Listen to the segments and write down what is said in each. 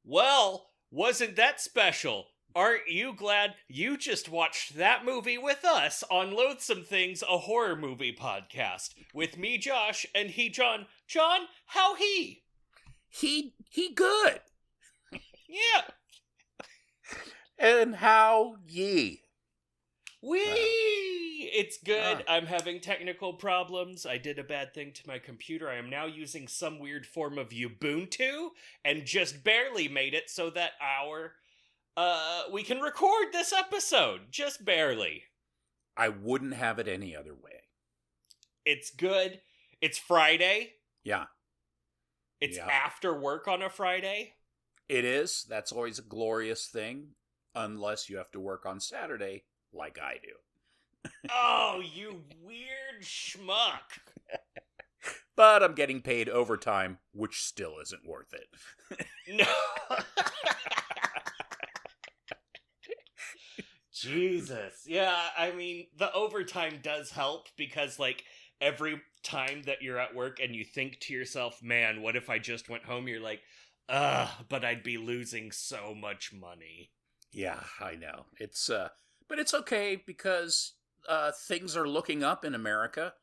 Well, wasn't that special? Aren't you glad you just watched that movie with us on Loathsome Things, a horror movie podcast? With me, Josh, and he, John. John, how he? He good. Yeah. And how ye? It's good. I'm having technical problems. I did a bad thing to my computer. I am now using some weird form of Ubuntu and just barely made it so that we can record this episode. Just barely. I wouldn't have it any other way. It's good. It's Friday. Yeah. It's after work on a Friday. It is. That's always a glorious thing. Unless you have to work on Saturday, like I do. Oh, you weird schmuck. But I'm getting paid overtime, which still isn't worth it. No. Jesus. Yeah, I mean, the overtime does help because, like, every time that you're at work and you think to yourself, man, what if I just went home? You're like, but I'd be losing so much money. Yeah, I know. It's, but it's okay because, things are looking up in America.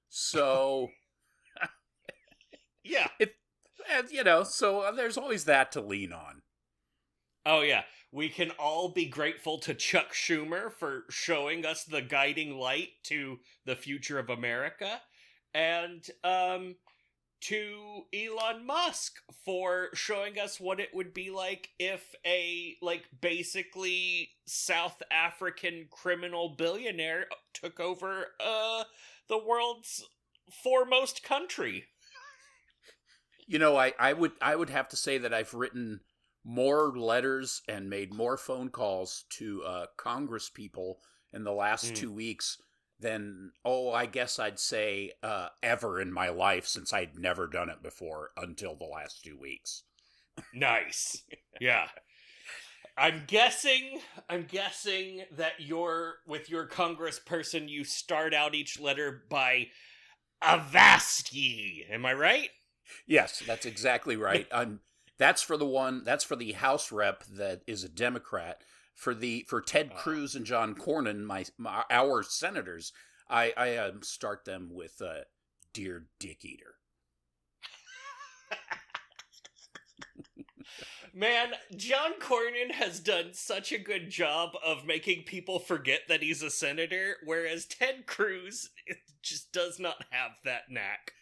So, yeah. So there's always that to lean on. Oh, yeah. We can all be grateful to Chuck Schumer for showing us the guiding light to the future of America. And, to Elon Musk for showing us what it would be like if a, basically South African criminal billionaire took over, the world's foremost country. You know, I would have to say that I've written more letters and made more phone calls to Congress people in the last 2 weeks than, I guess I'd say ever in my life, since I'd never done it before until the last 2 weeks. Nice. Yeah. I'm guessing that with your congressperson, you start out each letter by "Avast ye." Am I right? Yes, that's exactly right. That's for the House rep that is a Democrat. For Ted Cruz and John Cornyn, our senators, I start them with "Dear Dick Eater." Man, John Cornyn has done such a good job of making people forget that he's a senator, whereas Ted Cruz just does not have that knack.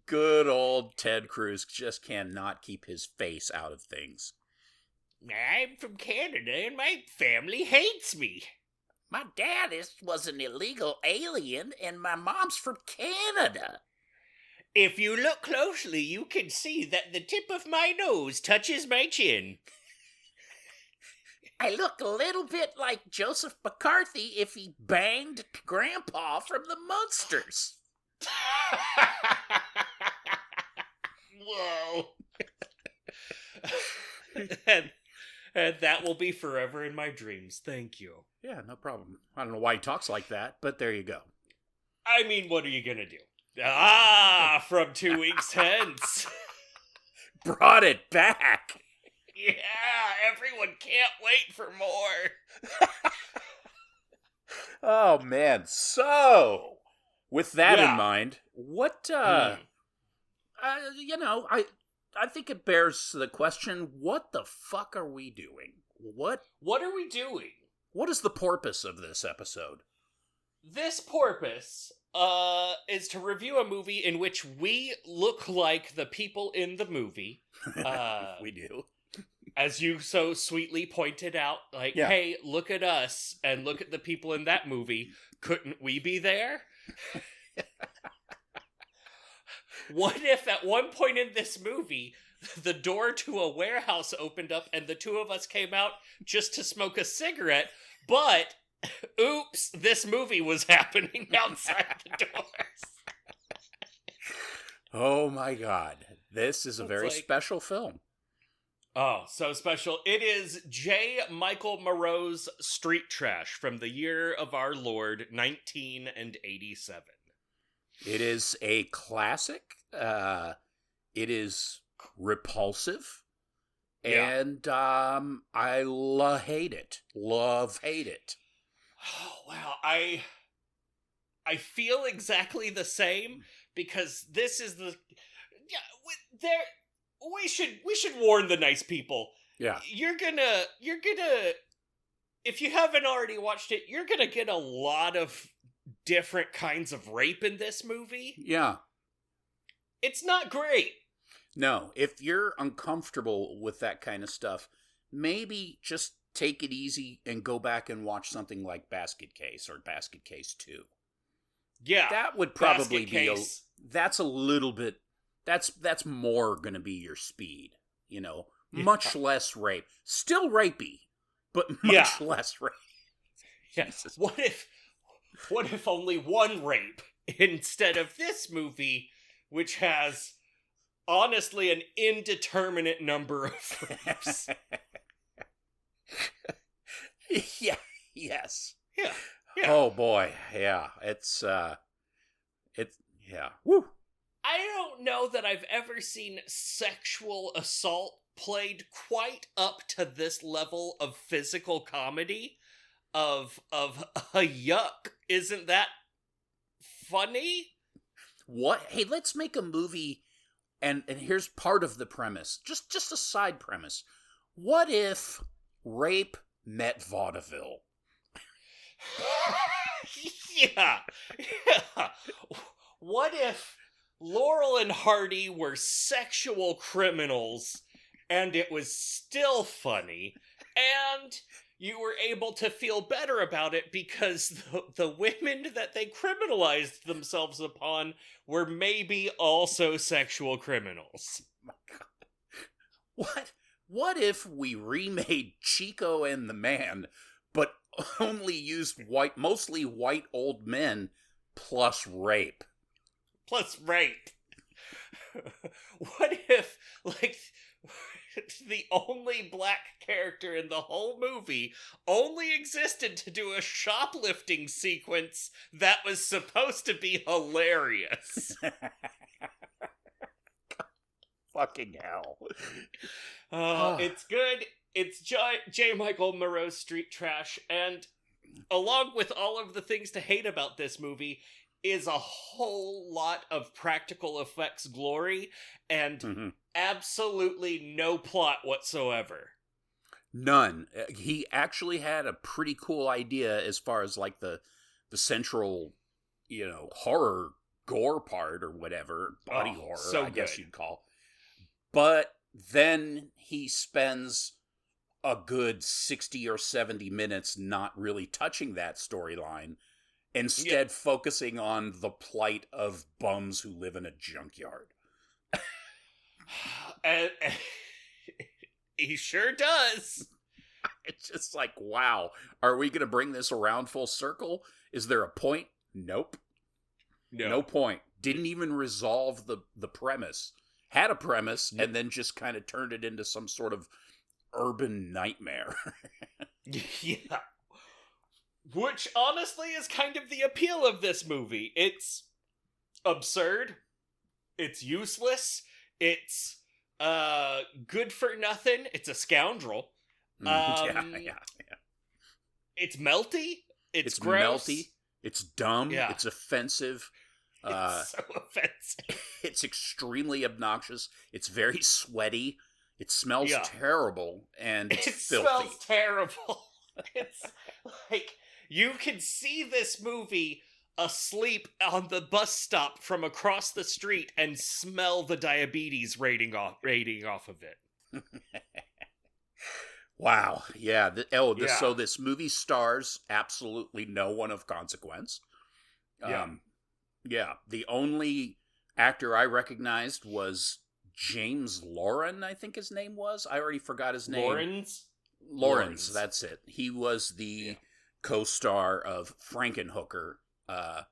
Good old Ted Cruz just cannot keep his face out of things. I'm from Canada and my family hates me. My dad was an illegal alien and my mom's from Canada. If you look closely, you can see that the tip of my nose touches my chin. I look a little bit like Joseph McCarthy if he banged Grandpa from the Munsters. Whoa. And that will be forever in my dreams. Thank you. Yeah, no problem. I don't know why he talks like that, but there you go. I mean, what are you gonna do? From 2 weeks hence. Brought it back. Yeah, everyone can't wait for more. Oh, man. So, with that in mind, what, I think it bears the question, what the fuck are we doing? What are we doing? What is the purpose of this episode? This purpose is to review a movie in which we look like the people in the movie. We do. As you so sweetly pointed out, hey, look at us and look at the people in that movie. Couldn't we be there? What if at one point in this movie, the door to a warehouse opened up and the two of us came out just to smoke a cigarette, but, oops, this movie was happening outside the doors. Oh my God. This is a very special film. Oh, so special. It is J. Michael Muro's Street Trash from the year of our Lord, 1987. It is a classic. It is repulsive. Yeah. And I hate it. Love hate it. Oh, wow. I feel exactly the same, because this is the there we should warn the nice people. Yeah. You're gonna if you haven't already watched it, you're gonna get a lot of different kinds of rape in this movie. Yeah. It's not great. No, if you're uncomfortable with that kind of stuff, maybe just take it easy and go back and watch something like Basket Case or Basket Case 2. Yeah. That would probably Basket be Case. that's a little bit that's more going to be your speed, much less rape. Still rapey, but much less rape. Yeah. Jesus. What if only one rape instead of this movie, which has honestly an indeterminate number of rapes? Yeah. Yes. Yeah. Oh boy. Yeah. It's yeah. Woo. I don't know that I've ever seen sexual assault played quite up to this level of physical comedy. Of yuck. Isn't that funny? What? Hey, let's make a movie, and here's part of the premise. Just a side premise. What if rape met vaudeville? Yeah. What if Laurel and Hardy were sexual criminals and it was still funny, and you were able to feel better about it because the women that they criminalized themselves upon were maybe also sexual criminals? Oh my God. What if we remade Chico and the Man, but only used mostly white old men plus rape? Plus rape. What if, the only black character in the whole movie only existed to do a shoplifting sequence that was supposed to be hilarious? Fucking hell. It's good. It's J. Michael Muro's street trash, and along with all of the things to hate about this movie is a whole lot of practical effects glory and absolutely no plot whatsoever. None. He actually had a pretty cool idea as far as like the central, horror gore part or whatever, body horror, so I guess good. you'd call. But then he spends a good 60 or 70 minutes not really touching that storyline, instead focusing on the plight of bums who live in a junkyard. And he sure does. It's just like, wow, are we going to bring this around full circle? Is there a point? Nope. No point. Didn't even resolve the premise. Had a premise and then just kind of turned it into some sort of urban nightmare. Yeah. Which honestly is kind of the appeal of this movie. It's absurd. It's useless. It's good for nothing. It's a scoundrel. Yeah. It's melty. It's gross. Melty. It's dumb. Yeah. It's offensive. It's so offensive. It's extremely obnoxious. It's very sweaty. It smells terrible, and it's filthy. It smells terrible. It's like you can see this movie asleep on the bus stop from across the street and smell the diabetes rating off of it. Wow. Yeah. So this movie stars absolutely no one of consequence. Yeah. The only actor I recognized was James Lauren, I think his name was. I already forgot his name. Lawrence, that's it. He was the co-star of Frankenhooker. A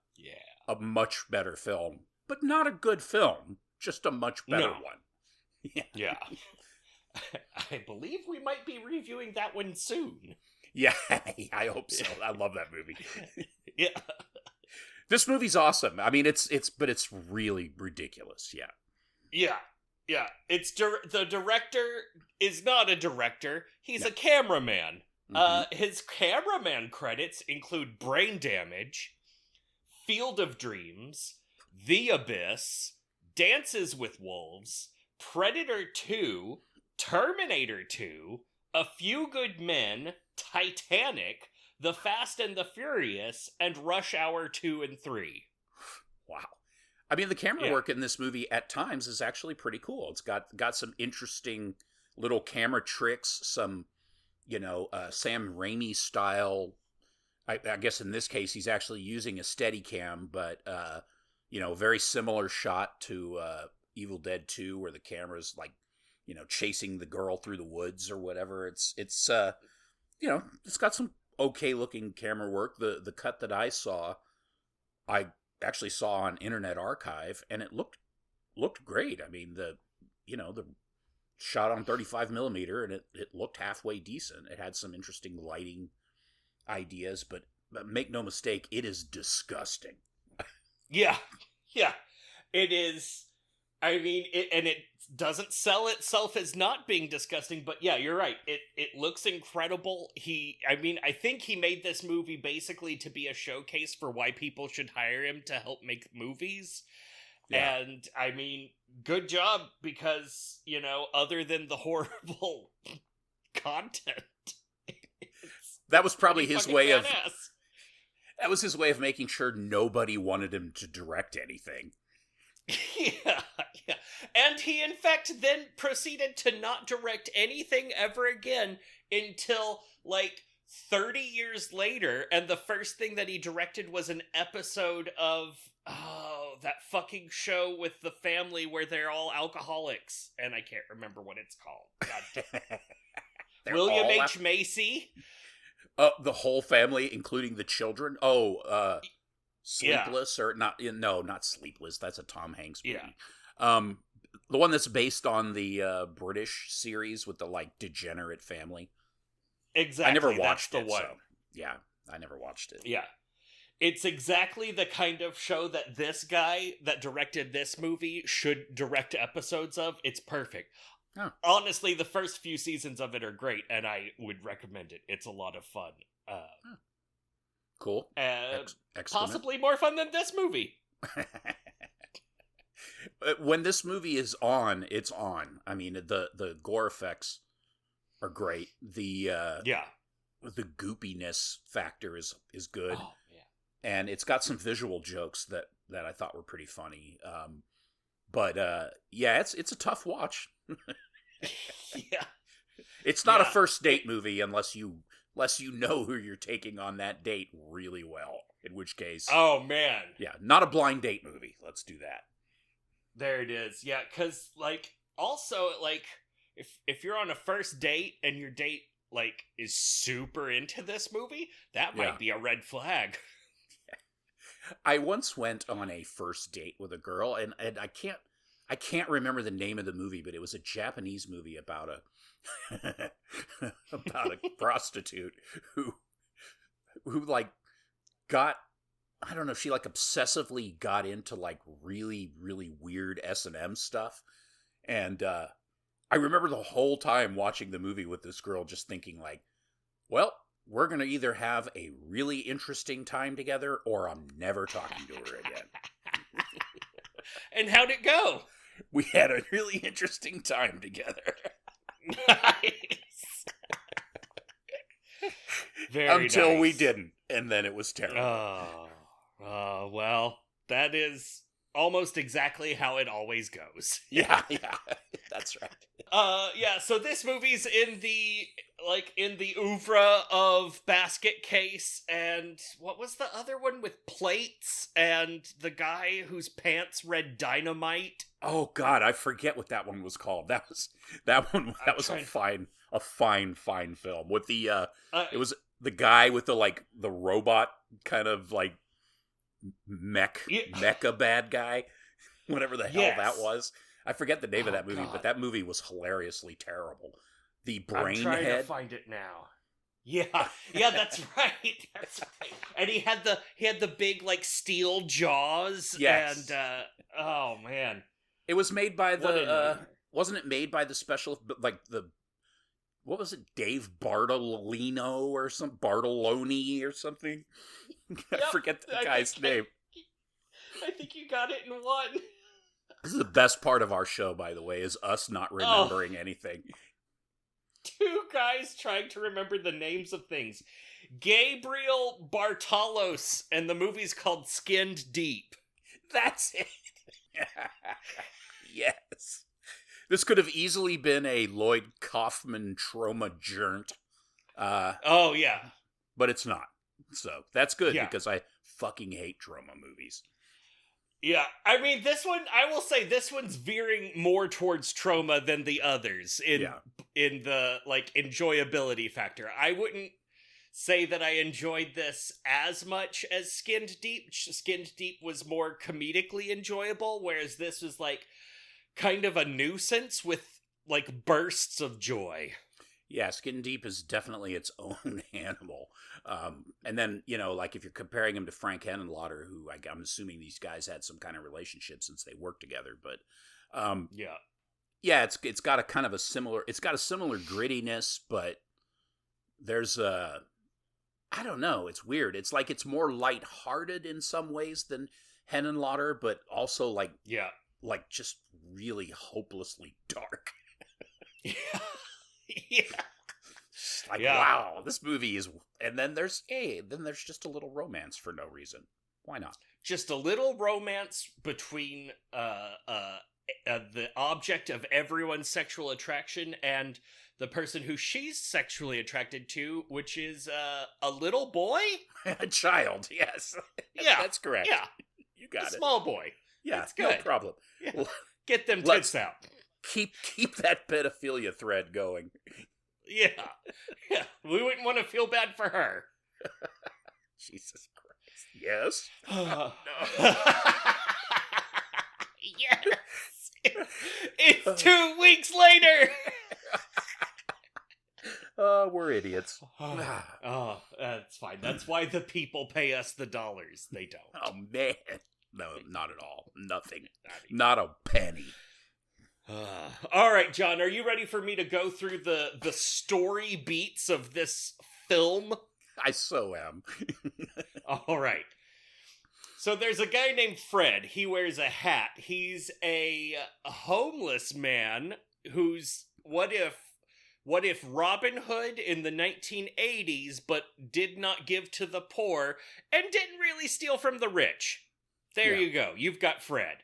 much better film. But not a good film. Just a much better one. Yeah. I believe we might be reviewing that one soon. Yeah, I hope so. I love that movie. Yeah. This movie's awesome. I mean, it's really ridiculous. Yeah. Yeah. Yeah, it's the director is not a director. He's No. a cameraman. Mhm. His cameraman credits include Brain Damage, Field of Dreams, The Abyss, Dances with Wolves, Predator 2, Terminator 2, A Few Good Men, Titanic, The Fast and the Furious, and Rush Hour 2 and 3. Wow. I mean, the camera Yeah. work in this movie at times is actually pretty cool. It's got some interesting little camera tricks, some, Sam Raimi style. I guess in this case he's actually using a Steadicam, but very similar shot to Evil Dead 2, where the camera's like, chasing the girl through the woods or whatever. It's got some okay looking camera work. The cut that I saw, I actually saw on Internet Archive, and it looked great. I mean, the shot on 35 millimeter, and it looked halfway decent. It had some interesting lighting ideas, but make no mistake, it is disgusting. Yeah. It is. I mean, it doesn't sell itself as not being disgusting, but yeah, you're right. It looks incredible. I think he made this movie basically to be a showcase for why people should hire him to help make movies. Yeah. And I mean, good job, because, other than the horrible content, That was probably his way of badass. that was his way of making sure nobody wanted him to direct anything. Yeah. And he, in fact, then proceeded to not direct anything ever again until, 30 years later, and the first thing that he directed was an episode of, that fucking show with the family where they're all alcoholics, and I can't remember what it's called. God damn. William H. Macy? The whole family, including the children? Sleepless, or not? No, not Sleepless. That's a Tom Hanks movie. Yeah. The one that's based on the British series with the degenerate family. Exactly. I never watched the one. So, yeah, I never watched it. Yeah. It's exactly the kind of show that this guy that directed this movie should direct episodes of. It's perfect. Oh. Honestly, the first few seasons of it are great, and I would recommend it. It's a lot of fun. Cool. Possibly more fun than this movie. When this movie is on, it's on. I mean, the gore effects are great. The goopiness factor is good. Oh, yeah. And it's got some visual jokes that I thought were pretty funny. But it's a tough watch. Yeah. It's not a first date movie unless you know who you're taking on that date really well. In which case, oh man, yeah, not a blind date movie. Let's do that. There it is. Yeah, because also if you're on a first date and your date is super into this movie, that might be a red flag. I once went on a first date with a girl, and I can't remember the name of the movie, but it was a Japanese movie about a prostitute who got, I don't know, she obsessively got into really, really weird S&M stuff. And I remember the whole time watching the movie with this girl just thinking well, we're going to either have a really interesting time together or I'm never talking to her again. And how'd it go? We had a really interesting time together. Nice. Very Until nice. we didn't, and then it was terrible. Well, that is almost exactly how it always goes. Yeah, that's right. So this movie's in the oeuvre of Basket Case, and what was the other one with Plates and the guy whose pants read Dynamite? Oh God, I forget what that one was called. That was a fine film with the it was the guy with the robot kind of mecha bad guy, whatever the hell that was. I forget the name of that movie, but that movie was hilariously terrible. The brain I'm trying head. to find it now. Yeah, that's right. That's right. And he had the big steel jaws. Yes. And oh man, it was made by wasn't it made by the special, like what was it, Dave Bartolino or some Bartoloni or something? I forget the guy's name. I think you got it in one. This is the best part of our show, by the way, is us not remembering anything. Two guys trying to remember the names of things. Gabriel Bartalos, and the movie's called Skinned Deep. That's it. Yes. This could have easily been a Lloyd Kaufman trauma journ't. Oh, yeah. But it's not. So that's good, because I fucking hate trauma movies. Yeah, I mean, this one, I will say this one's veering more towards trauma than the others in the, like, enjoyability factor. I wouldn't say that I enjoyed this as much as Skinned Deep. Skinned Deep was more comedically enjoyable, whereas this was, like, kind of a nuisance with, like, bursts of joy. Yeah, Skin Deep is definitely its own animal. And then, like if you're comparing him to Frank Henenlotter, who I'm assuming these guys had some kind of relationship since they worked together. But it's got a kind of a similar grittiness, but there's I don't know, it's weird. It's like it's more lighthearted in some ways than Henenlotter, but also like just really hopelessly dark. Wow, this movie is, and then there's just a little romance for no reason. Why not? Just a little romance between the object of everyone's sexual attraction and the person who she's sexually attracted to, which is a little boy? A child, yes. Yeah. That's correct. Yeah. You got it. A small boy. Yeah, that's good. No problem. Yeah. Well, get them tits out. Keep that pedophilia thread going. Yeah. We wouldn't want to feel bad for her. Jesus Christ. Yes. No. Yes. It's 2 weeks later. We're idiots. That's fine. That's why the people pay us the dollars. They don't. Oh, man. No, not at all. Nothing. Not a penny. All right, John, are you ready for me to go through the story beats of this film? I so am. All right. So there's a guy named Fred. He wears a hat. He's a homeless man who's what if Robin Hood in the 1980s but did not give to the poor and didn't really steal from the rich. There you go. You've got Fred.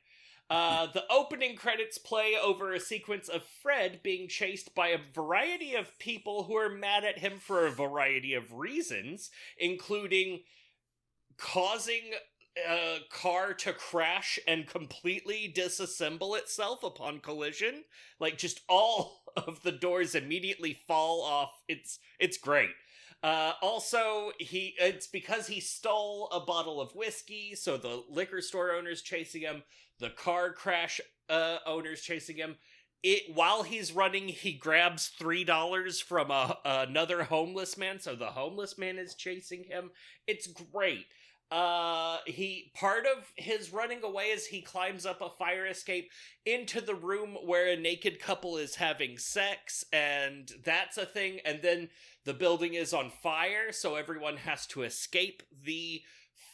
The opening credits play over a sequence of Fred being chased by a variety of people who are mad at him for a variety of reasons, including causing a car to crash and completely disassemble itself upon collision. Like, just all of the doors immediately fall off. It's great. Also, it's because he stole a bottle of whiskey, so the liquor store owner's chasing him. The car crash owner's chasing him. While he's running, he grabs $3 from another homeless man, so the homeless man is chasing him. It's great. Part of his running away is he climbs up a fire escape into the room where a naked couple is having sex, and that's a thing, and then the building is on fire, so everyone has to escape the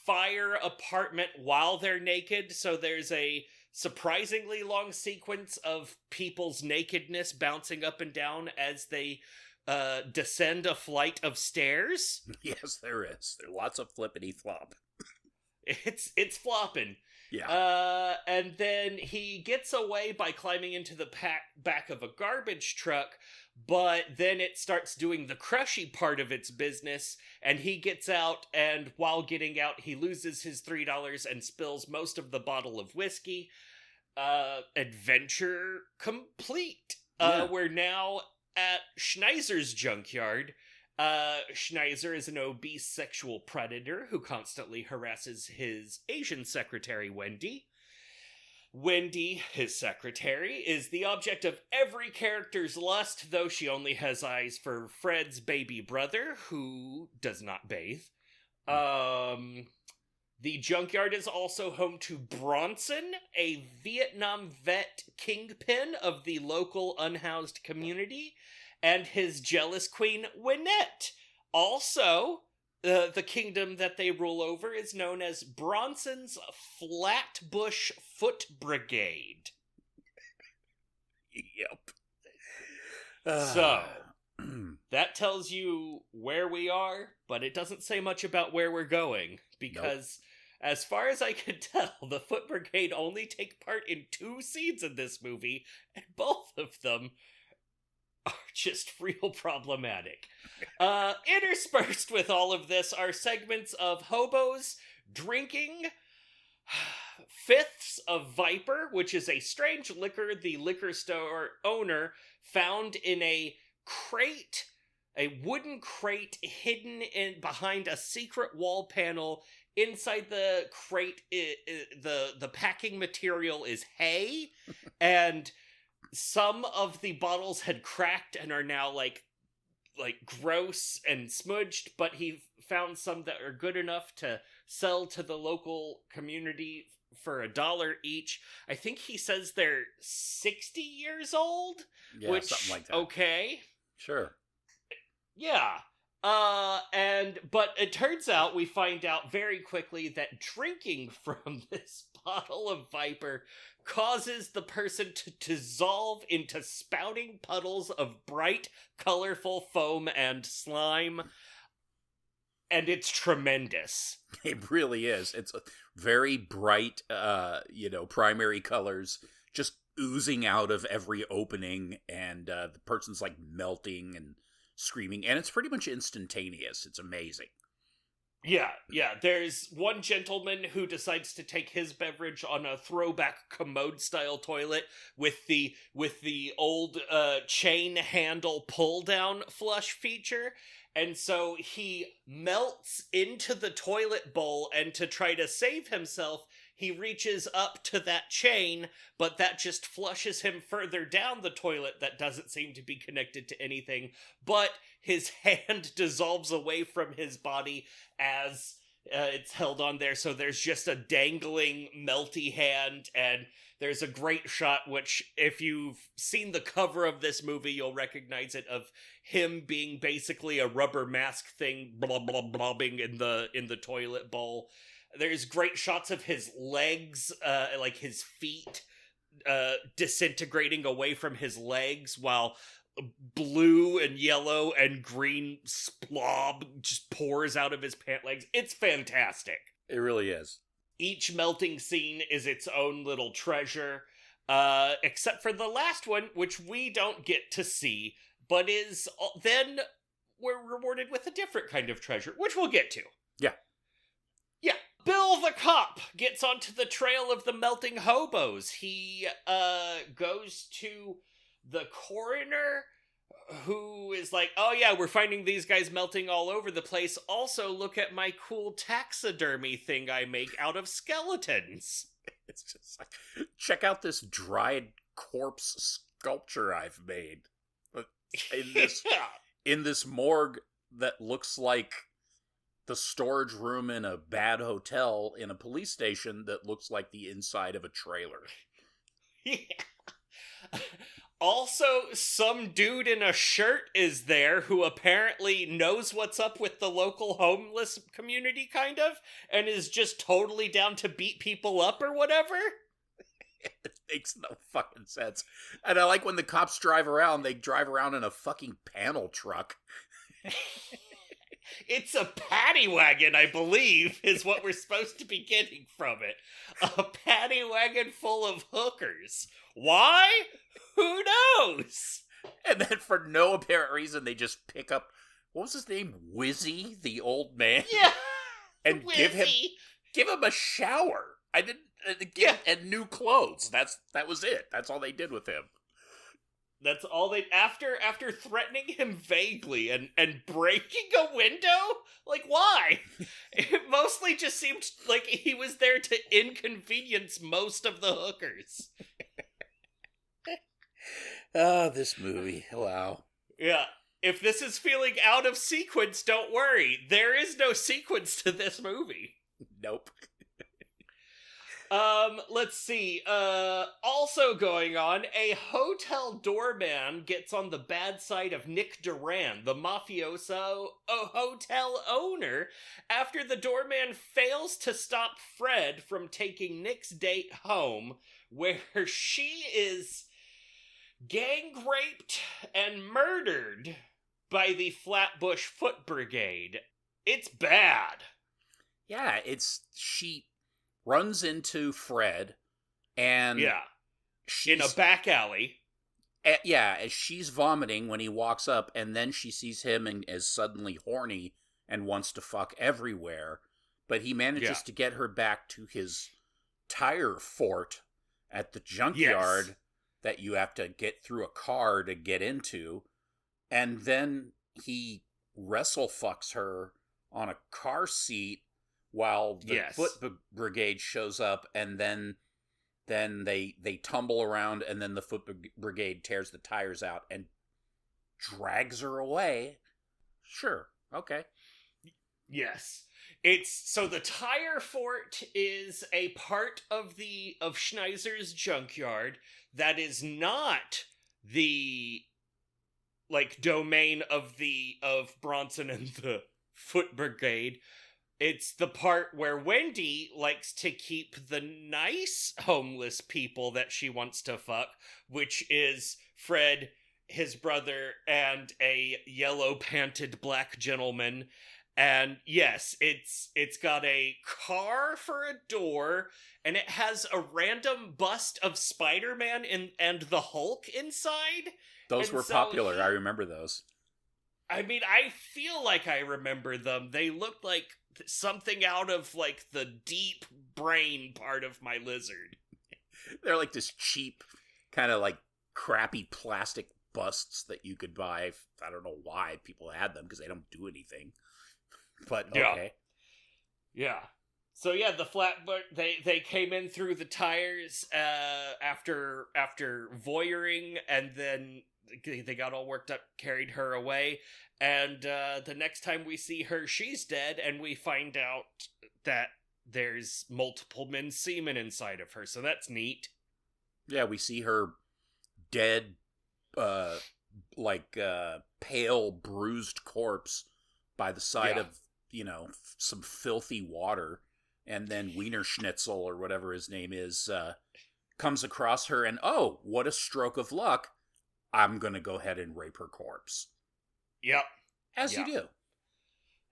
fire apartment while they're naked, so there's a surprisingly long sequence of people's nakedness bouncing up and down as they descend a flight of stairs. Yes, there is. There are lots of flippity flop. It's flopping. Yeah. And then he gets away by climbing into the back of a garbage truck, but then it starts doing the crushy part of its business, and he gets out, and while getting out, he loses his $3 and spills most of the bottle of whiskey. Adventure complete. We're now at Schneizer's junkyard. Schneiser is an obese sexual predator who constantly harasses his Asian secretary, Wendy. Wendy, his secretary, is the object of every character's lust, though she only has eyes for Fred's baby brother, who does not bathe. The junkyard is also home to Bronson, a Vietnam vet kingpin of the local unhoused community, and his jealous queen, Wynette. Also, the kingdom that they rule over is known as Bronson's Flatbush Foot Brigade. Yep. So, that tells you where we are, but it doesn't say much about where we're going, because as far as I can tell, the Foot Brigade only take part in 2 scenes in this movie, and both of them are just real problematic. Interspersed with all of this are segments of hobos drinking fifths of Viper, which is a strange liquor the liquor store owner found in a wooden crate hidden behind a secret wall panel. Inside the crate, the packing material is hay, and some of the bottles had cracked and are now like gross and smudged, but he found some that are good enough to sell to the local community for $1 each. I think he says they're 60 years old, which, something like that. Okay. Sure. Yeah. But it turns out, we find out very quickly that drinking from this bottle of Viper causes the person to dissolve into spouting puddles of bright, colorful foam and slime. And it's tremendous. It really is. It's very bright, primary colors just oozing out of every opening, and the person's like melting and screaming, and it's pretty much instantaneous. It's amazing. Yeah. There's one gentleman who decides to take his beverage on a throwback commode-style toilet with the old chain handle pull-down flush feature, and so he melts into the toilet bowl, and to try to save himself, he reaches up to that chain, but that just flushes him further down the toilet that doesn't seem to be connected to anything, but his hand dissolves away from his body as it's held on there, so there's just a dangling, melty hand, and there's a great shot, which, if you've seen the cover of this movie, you'll recognize it, of him being basically a rubber mask thing, blobbing in the toilet bowl. There's great shots of his legs, like his feet, disintegrating away from his legs, while blue and yellow and green splob just pours out of his pant legs. It's fantastic. It really is. Each melting scene is its own little treasure, except for the last one, which we don't get to see, but then we're rewarded with a different kind of treasure, which we'll get to. Yeah. Bill the cop gets onto the trail of the melting hobos. He goes to the coroner, who is like, oh yeah, we're finding these guys melting all over the place. Also, look at my cool taxidermy thing I make out of skeletons. It's just like, check out this dried corpse sculpture I've made in this morgue that looks like the storage room in a bad hotel in a police station that looks like the inside of a trailer. Yeah. Also, some dude in a shirt is there who apparently knows what's up with the local homeless community, kind of, and is just totally down to beat people up or whatever. It makes no fucking sense. And I like when the cops drive around, they drive around in a fucking panel truck. It's a paddy wagon, I believe, is what we're supposed to be getting from it. A paddy wagon full of hookers. Why? Who knows? And then for no apparent reason, they just pick up, what was his name? Wizzy, the old man? Yeah. And give him a shower. And new clothes. That was it. That's all they did with him. That's all they... After threatening him vaguely and breaking a window? Like, why? It mostly just seemed like he was there to inconvenience most of the hookers. This movie. Wow. Yeah. If this is feeling out of sequence, don't worry. There is no sequence to this movie. Nope. Let's see. Also going on, a hotel doorman gets on the bad side of Nick Duran, the mafioso hotel owner, after the doorman fails to stop Fred from taking Nick's date home, where she is gang raped and murdered by the Flatbush Foot Brigade. It's bad. Yeah, she runs into Fred, and she's in a back alley. As she's vomiting when he walks up, and then she sees him and is suddenly horny and wants to fuck everywhere. But he manages to get her back to his tire fort at the junkyard that you have to get through a car to get into. And then he wrestle fucks her on a car seat while the foot brigade shows up, and then they tumble around, and then the foot brigade tears the tires out and drags her away. Sure. Okay. Yes. It's so the tire fort is a part of Schneiser's junkyard that is not the domain of Bronson and the Foot Brigade. It's the part where Wendy likes to keep the nice homeless people that she wants to fuck, which is Fred, his brother, and a yellow-panted black gentleman. And yes, it's got a car for a door, and it has a random bust of Spider-Man and the Hulk inside. Those were popular. I remember those. I mean, I feel like I remember them. They looked like something out of, the deep brain part of my lizard. They're like this cheap, kind of crappy plastic busts that you could buy. I don't know why people had them, because they don't do anything. But, okay. Yeah. So, yeah, the Flatbush, they came in through the tires after voyeuring, and then they got all worked up, carried her away, and the next time we see her, she's dead, and we find out that there's multiple men's semen inside of her, so that's neat. Yeah, we see her dead, pale, bruised corpse by the side of, some filthy water, and then Wiener Schnitzel, or whatever his name is, comes across her, and oh, what a stroke of luck, I'm gonna go ahead and rape her corpse. Yep. As you do.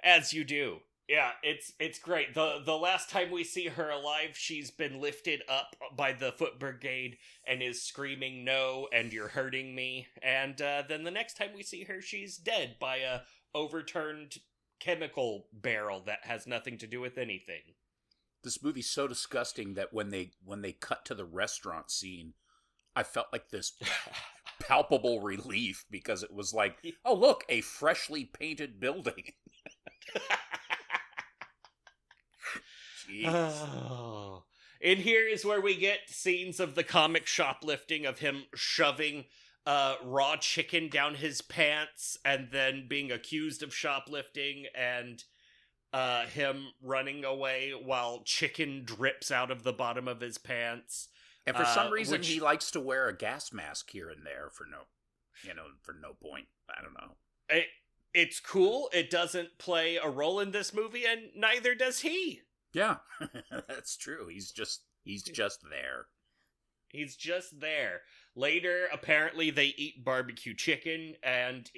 As you do. Yeah, it's great. The last time we see her alive, she's been lifted up by the Foot Brigade and is screaming, "No, and you're hurting me." And then the next time we see her, she's dead by a overturned chemical barrel that has nothing to do with anything. This movie's so disgusting that when they cut to the restaurant scene, I felt like this palpable relief, because it was like, oh look, a freshly painted building. Oh. And here is where we get scenes of the comic shoplifting of him shoving raw chicken down his pants and then being accused of shoplifting, and him running away while chicken drips out of the bottom of his pants. And for some reason, he likes to wear a gas mask here and there for no point. I don't know. It's cool. It doesn't play a role in this movie, and neither does he. Yeah, that's true. He's just there. He's just there. Later, apparently, they eat barbecue chicken, and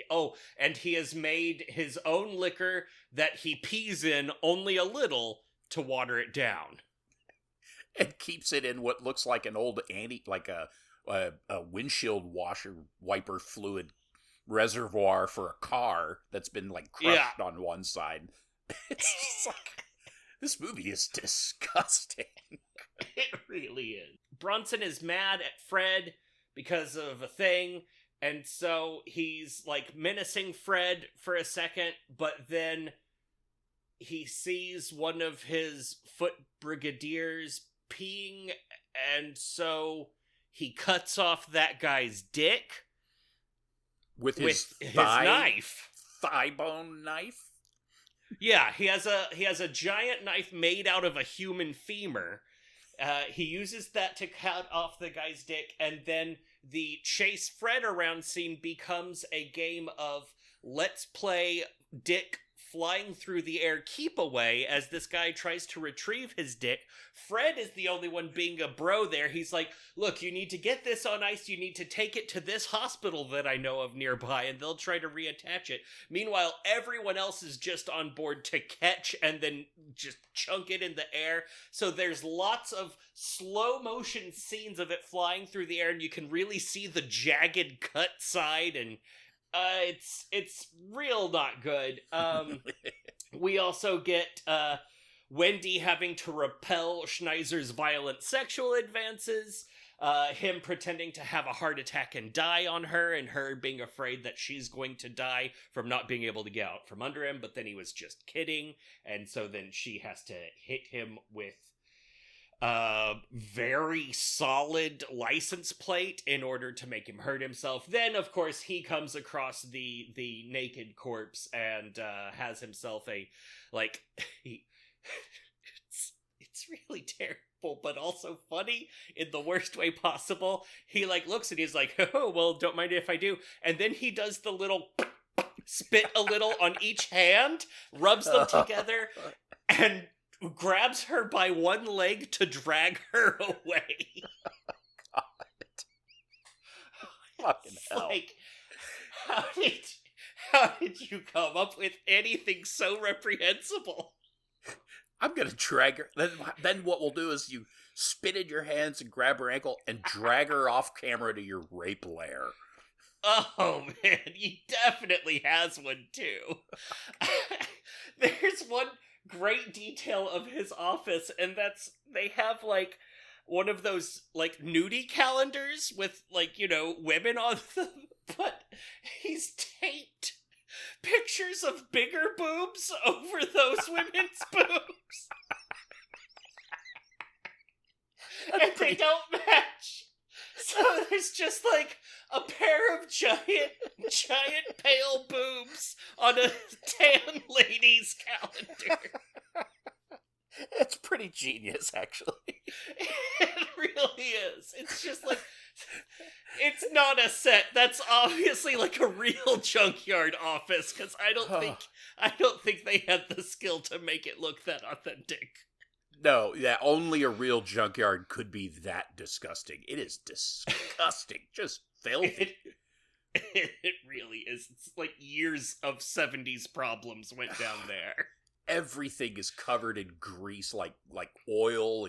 he has made his own liquor that he pees in only a little to water it down. And keeps it in what looks like an old a windshield washer wiper fluid reservoir for a car that's been crushed on one side. It's just like, this movie is disgusting. It really is. Bronson is mad at Fred because of a thing, and so he's menacing Fred for a second, but then he sees one of his foot brigadiers peeing, and so he cuts off that guy's dick with his knife, thigh bone knife. Yeah, he has a giant knife made out of a human femur, he uses that to cut off the guy's dick, and then the chase Fred around scene becomes a game of let's play dick flying through the air keep away as this guy tries to retrieve his dick. Fred is the only one being a bro there. He's like, look, you need to get this on ice. You need to take it to this hospital that I know of nearby, and they'll try to reattach it. Meanwhile, everyone else is just on board to catch and then just chunk it in the air. So there's lots of slow motion scenes of it flying through the air, and you can really see the jagged cut side, and it's real not good. We also get Wendy having to repel Schneiser's violent sexual advances, him pretending to have a heart attack and die on her, and her being afraid that she's going to die from not being able to get out from under him, but then he was just kidding, and so then she has to hit him with very solid license plate in order to make him hurt himself. Then, of course, he comes across the naked corpse and has himself a, like, it's really terrible, but also funny in the worst way possible. He, like, looks and he's like, oh, well, don't mind if I do. And then he does the little spit a little on each hand, rubs them together, and grabs her by one leg to drag her away. God. Fucking hell. Like, how did you come up with anything so reprehensible? I'm gonna drag her. Then what we'll do is you spit in your hands and grab her ankle and drag her off camera to your rape lair. Oh man, he definitely has one too. There's one great detail of his office, and that's they have like one of those like nudie calendars with like, you know, women on them, but he's taped pictures of bigger boobs over those women's boobs. And they don't match. So there's just like a pair of giant pale boobs on a tan lady's calendar. It's pretty genius, actually. It really is. It's just like, it's not a set. That's obviously like a real junkyard office, because I don't think they had the skill to make it look that authentic. No, yeah, only a real junkyard could be that disgusting. It is disgusting. Just filthy. It really is. It's like years of 70s problems went down there. Everything is covered in grease, like oil,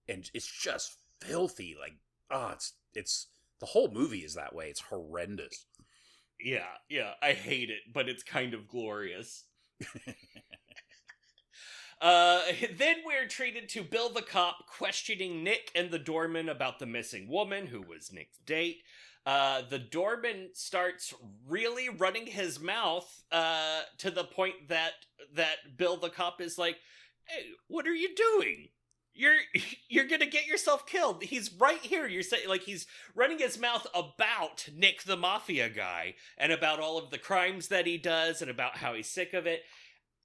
and it's just filthy. Like, it's the whole movie is that way. It's horrendous. Yeah, I hate it, but it's kind of glorious. Then we're treated to Bill the cop questioning Nick and the doorman about the missing woman who was Nick's date. The doorman starts really running his mouth to the point that Bill the cop is like, hey, what are you doing? You're gonna get yourself killed. He's right here. You're saying, like, he's running his mouth about Nick the mafia guy and about all of the crimes that he does and about how he's sick of it.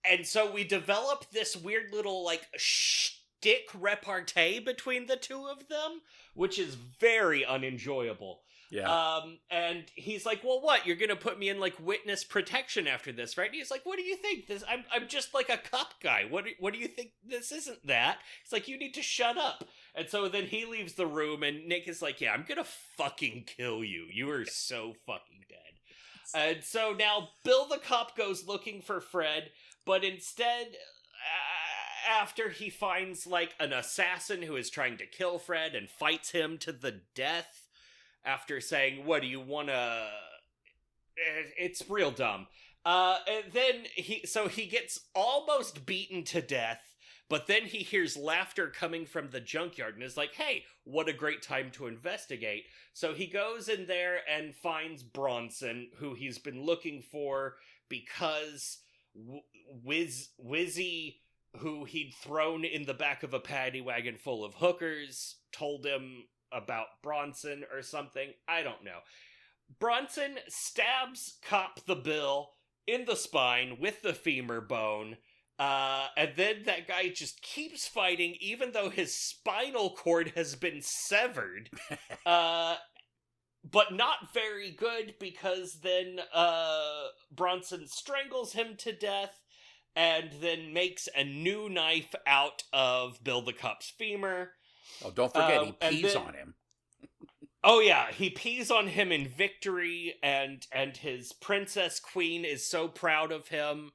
And so we develop this weird little, like, shtick repartee between the two of them, which is very unenjoyable. Yeah. And he's like, well, what? You're gonna put me in, like, witness protection after this, right? And he's like, what do you think? I'm just like a cop guy. What do you think? This isn't that. He's like, you need to shut up. And so then he leaves the room, and Nick is like, yeah, I'm gonna fucking kill you. You are so fucking dead. And so now Bill the cop goes looking for Fred, but instead, after he finds, like, an assassin who is trying to kill Fred and fights him to the death, after saying, what do you want to... It's real dumb. And then he gets almost beaten to death, but then he hears laughter coming from the junkyard and is like, hey, what a great time to investigate. So he goes in there and finds Bronson, who he's been looking for because Wizzy, who he'd thrown in the back of a paddy wagon full of hookers, told him about Bronson or something. I don't know. Bronson stabs Cop the Bill in the spine with the femur bone, And then that guy just keeps fighting, even though his spinal cord has been severed. But not very good, because then Bronson strangles him to death and then makes a new knife out of Bill the Cop's femur. Oh, don't forget, he pees on him. Oh yeah, he pees on him in victory, and his princess queen is so proud of him.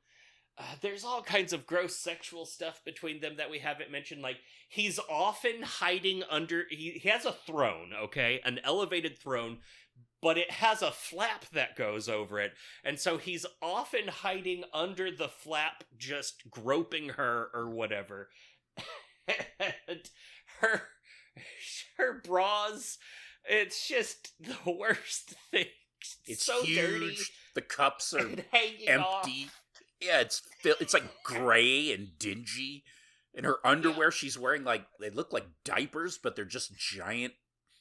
There's all kinds of gross sexual stuff between them that we haven't mentioned. Like, he's often hiding under... He has a throne, okay? An elevated throne, but it has a flap that goes over it. And so he's often hiding under the flap, just groping her or whatever. And her bras, it's just the worst thing. It's so huge. Dirty. The cups are hanging empty. Off. Yeah, it's like gray and dingy. And her underwear she's wearing, like, they look like diapers, but they're just giant,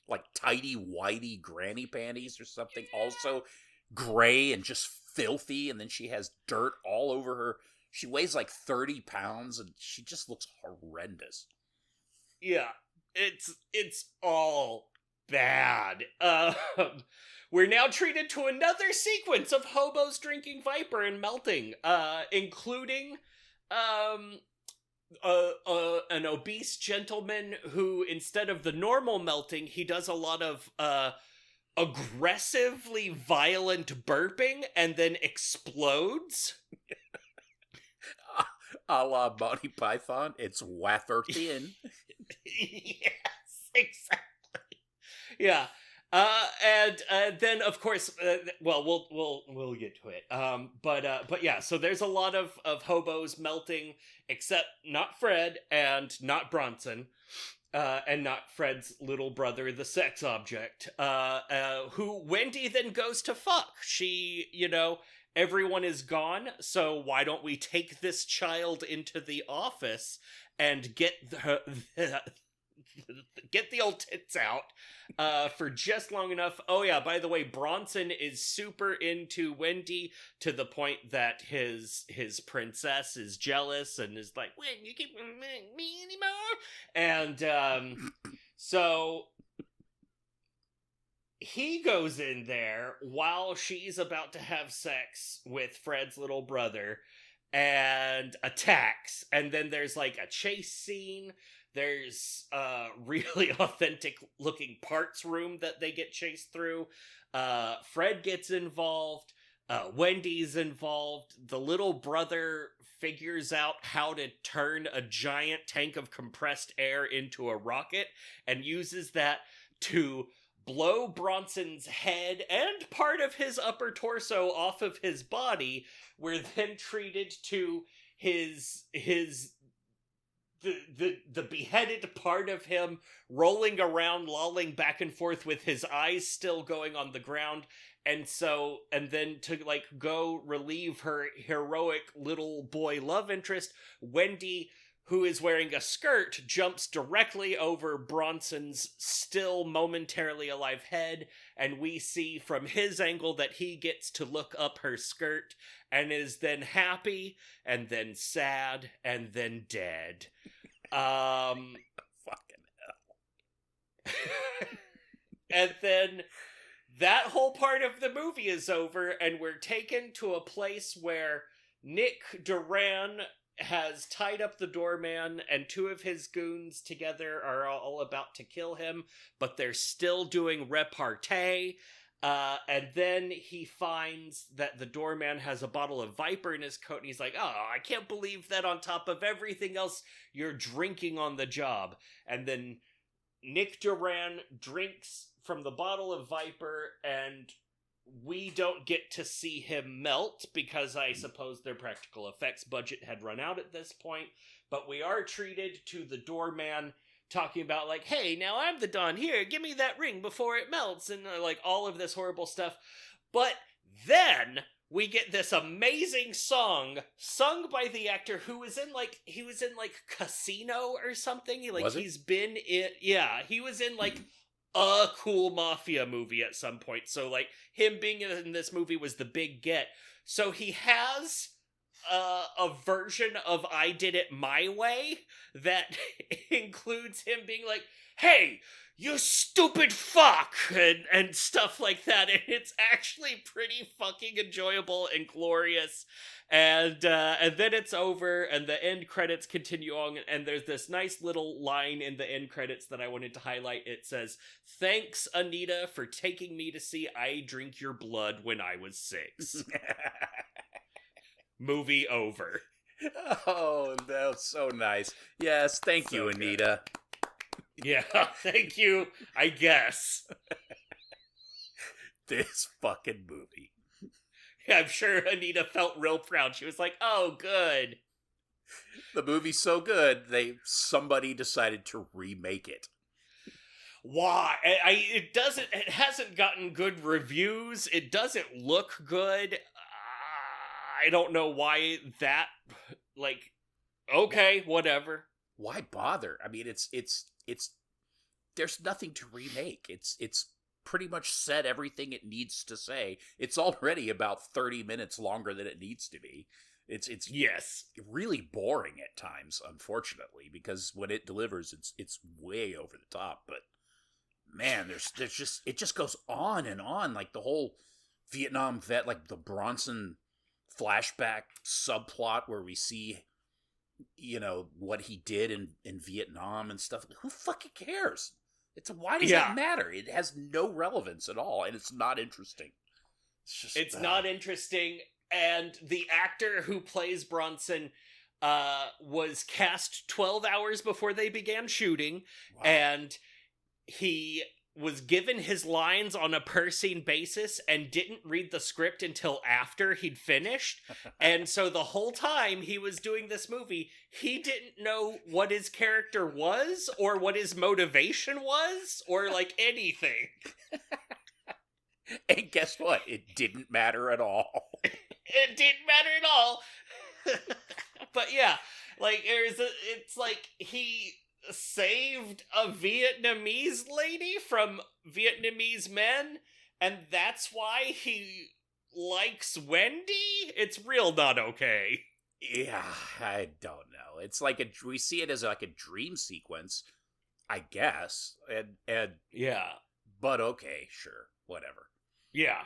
like, tidy whitey granny panties or something. Also gray and just filthy, and then she has dirt all over her. She weighs like 30 pounds, and she just looks horrendous. Yeah, it's all bad. We're now treated to another sequence of hobos drinking Viper and melting, including an obese gentleman who, instead of the normal melting, he does a lot of aggressively violent burping and then explodes. A la Monty Python, it's Watherthian. Yes, exactly. Yeah. And then of course, well, we'll get to it. But yeah, so there's a lot of hobos melting, except not Fred and not Bronson, and not Fred's little brother, the sex object, who Wendy then goes to fuck. She, everyone is gone, so why don't we take this child into the office and get the old tits out for just long enough. Oh yeah, by the way, Bronson is super into Wendy to the point that his princess is jealous and is like, "When you keep me anymore?" And so he goes in there while she's about to have sex with Fred's little brother and attacks. And then there's like a chase scene. There's a really authentic looking parts room that they get chased through. Fred gets involved. Wendy's involved. The little brother figures out how to turn a giant tank of compressed air into a rocket and uses that to blow Bronson's head and part of his upper torso off of his body. We're then treated to the beheaded part of him rolling around, lolling back and forth with his eyes still going on the ground. And then to like go relieve her heroic little boy love interest, Wendy, who is wearing a skirt, jumps directly over Bronson's still momentarily alive head, and we see from his angle that he gets to look up her skirt and is then happy and then sad and then dead. Fucking hell. And then that whole part of the movie is over, and we're taken to a place where Nick Duran has tied up the doorman, and two of his goons together are all about to kill him, but they're still doing repartee. And then he finds that the doorman has a bottle of Viper in his coat, and he's like, "Oh, I can't believe that on top of everything else, you're drinking on the job." And then Nick Duran drinks from the bottle of Viper, and we don't get to see him melt because I suppose their practical effects budget had run out at this point. But we are treated to the doorman talking about like, "Hey, now I'm the Don. Here, give me that ring before it melts," and like all of this horrible stuff. But then we get this amazing song sung by the actor who was in like Casino or something. He was in like a cool mafia movie at some point. So like him being in this movie was the big get. So he has a version of I Did It My Way that includes him being like, hey, you stupid fuck, and stuff like that, and it's actually pretty fucking enjoyable and glorious, and then it's over, and the end credits continue on, and there's this nice little line in the end credits that I wanted to highlight. It says, "Thanks, Anita, for taking me to see I Drink Your Blood when I was 6." Movie over. Oh, that was so nice. Yes, thank you, Anita. Good. Yeah, thank you, I guess. This fucking movie. Yeah, I'm sure Anita felt real proud. She was like, oh, good. The movie's so good, somebody decided to remake it. Why? It hasn't gotten good reviews. It doesn't look good. I don't know why that, like, okay, whatever. Why bother? I mean, it's there's nothing to remake. It's pretty much said everything it needs to say. It's already about 30 minutes longer than it needs to be. It's yes, really boring at times, unfortunately, because when it delivers, it's way over the top. But man, there's just, it just goes on and on, like the whole Vietnam vet, like the Bronson flashback subplot where we see, you know, what he did in Vietnam and stuff. Who fucking cares? Why does that matter? It has no relevance at all, and it's not interesting. It's not interesting, and the actor who plays Bronson was cast 12 hours before they began shooting, and he was given his lines on a per-scene basis and didn't read the script until after he'd finished. And so the whole time he was doing this movie, he didn't know what his character was or what his motivation was or, like, anything. And guess what? It didn't matter at all. It didn't matter at all. But yeah, like, it's like he saved a Vietnamese lady from Vietnamese men, and that's why he likes Wendy? It's real not okay. Yeah, I don't know. It's like we see it as like a dream sequence, I guess. And yeah. But okay, sure, whatever. Yeah.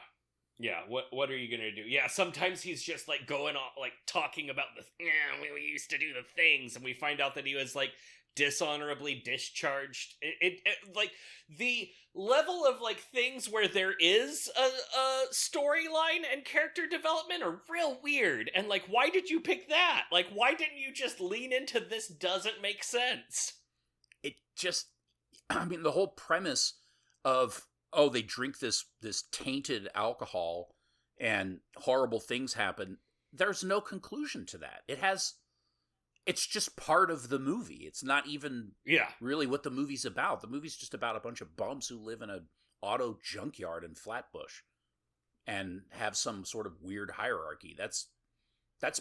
Yeah, what are you gonna do? Yeah, sometimes he's just, like, going on, like, talking about we used to do the things, and we find out that he was, like, dishonorably discharged. It like, the level of, like, things where there is a storyline and character development are real weird, and, like, why did you pick that? Like, why didn't you just lean into this doesn't make sense? It just, I mean, the whole premise of, they drink this tainted alcohol and horrible things happen, there's no conclusion to that. It's just part of the movie. It's not even really what the movie's about. The movie's just about a bunch of bums who live in an auto junkyard in Flatbush and have some sort of weird hierarchy. That's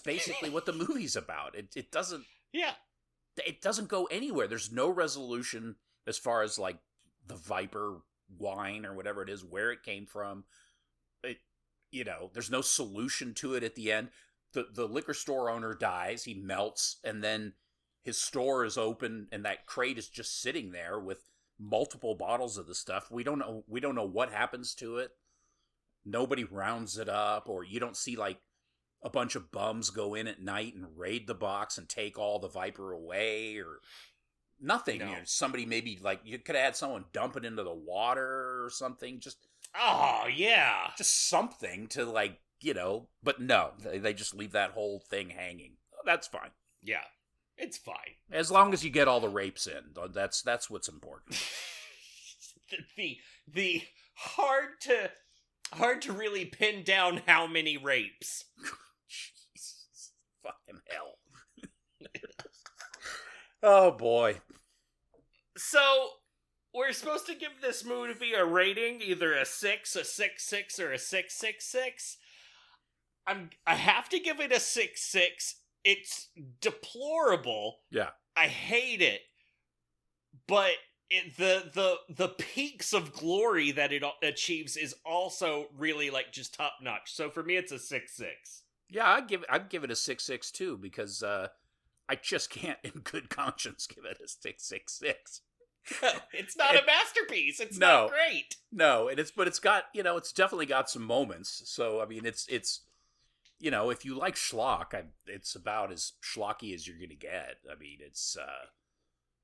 basically what the movie's about. It doesn't it doesn't go anywhere. There's no resolution as far as, like, the Viper wine or whatever it is, where it came from. There's no solution to it at the end. The liquor store owner dies, he melts, and then his store is open, and that crate is just sitting there with multiple bottles of the stuff. We don't know what happens to it. Nobody rounds it up, or you don't see, like, a bunch of bums go in at night and raid the box and take all the Viper away, or nothing. No. Somebody maybe, like, you could have had someone dump it into the water or something. Just something to, like, but no, they just leave that whole thing hanging. That's fine. Yeah, it's fine. As long as you get all the rapes in, that's what's important. the hard to really pin down how many rapes. Jesus fucking hell. Oh boy. So we're supposed to give this movie a rating, either a 6, a 6.6, or a 6.66. I have to give it a 6.6. It's deplorable. Yeah. I hate it. But the peaks of glory that it achieves is also really, like, just top notch. So for me, it's a 6.6. Yeah, I'd give it a 6.6 too, because I just can't, in good conscience, give it a 6.66. It's not a masterpiece. It's no, not great. No, but it's got, it's definitely got some moments. So I mean, it's if you like schlock, it's about as schlocky as you're gonna get. I mean, it's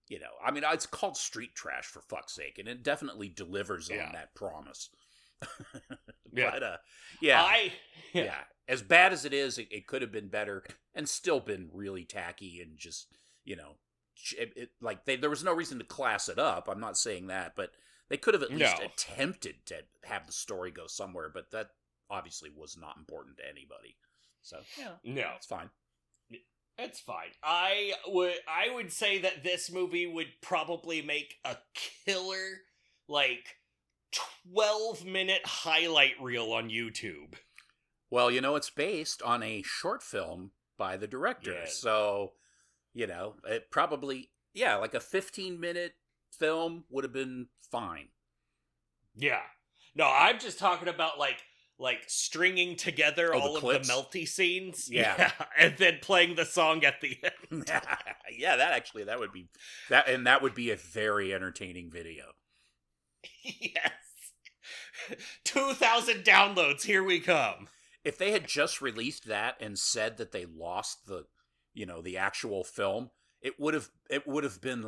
it's called street trash, for fuck's sake, and it definitely delivers on that promise. But yeah, as bad as it is, it could have been better and still been really tacky and just there was no reason to class it up. I'm not saying that, but they could have at least attempted to have the story go somewhere, but that obviously was not important to anybody. So no, it's fine. It's fine. I would say that this movie would probably make a killer 12-minute highlight reel on YouTube. Well, it's based on a short film by the director. Yes. So, it probably, like a 15-minute film would have been fine. Yeah. No, I'm just talking about like stringing together all of the melty scenes. Yeah. And then playing the song at the end. Yeah, that would be a very entertaining video. Yes. 2,000 downloads, here we come. If they had just released that and said that they lost the actual film, it would have been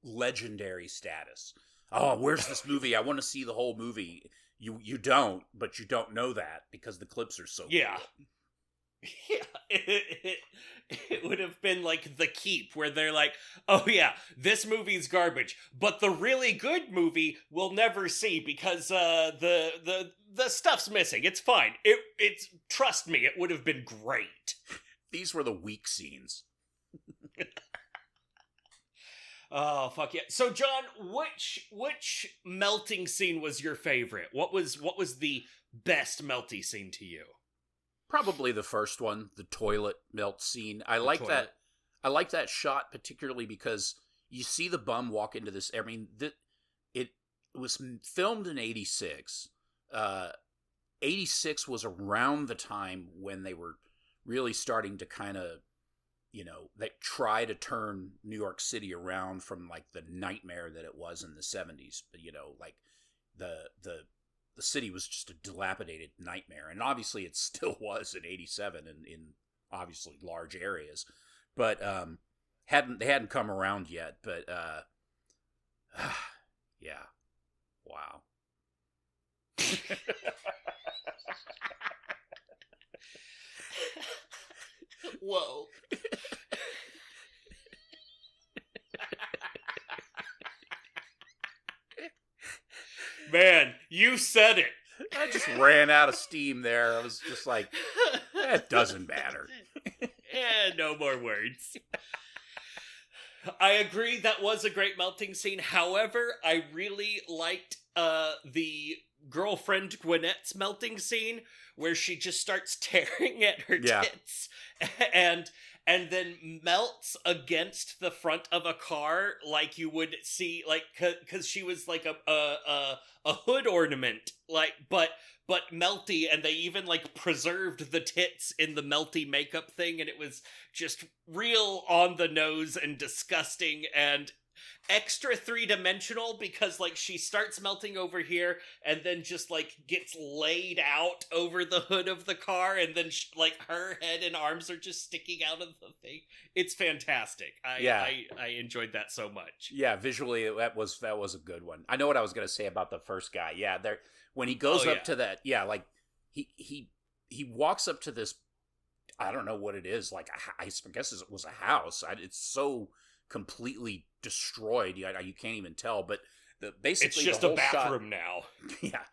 legendary status. Oh, where's this movie? I want to see the whole movie. You don't, but you don't know that because the clips are so good. Yeah, it would have been like The Keep, where they're like, oh yeah, this movie's garbage, but the really good movie we'll never see because the stuff's missing. It's fine. It's trust me, it would have been great. These were the weak scenes. Oh fuck yeah! So John, which melting scene was your favorite? What was the best melty scene to you? Probably the first one, the toilet melt scene. I like that shot particularly because you see the bum walk into this. I mean, it was filmed in '86. 86 was around the time when they were really starting to kind of, they try to turn New York City around from the nightmare that it was in the 70s. But the city was just a dilapidated nightmare, and obviously it still was in '87 in obviously large areas, but they hadn't come around yet. But yeah, wow. Whoa. Man, you said it. I just ran out of steam there. I was just like, it doesn't matter. No more words. I agree, that was a great melting scene. However, I really liked the girlfriend Gwynette's melting scene, where she just starts tearing at her tits and then melts against the front of a car, like you would see, because she was like a hood ornament, but melty, and they even preserved the tits in the melty makeup thing, and it was just real on the nose and disgusting and extra three-dimensional, because she starts melting over here and then just gets laid out over the hood of the car, and then her head and arms are just sticking out of the thing. It's fantastic. I enjoyed that so much. Yeah, visually that was a good one. I know what I was going to say about the first guy. Yeah, there when he goes up to that, he walks up to this, I don't know what it is, I guess it was a house. It's so completely destroyed, you can't even tell, but basically it's just the whole a bathroom shot, now. Yeah,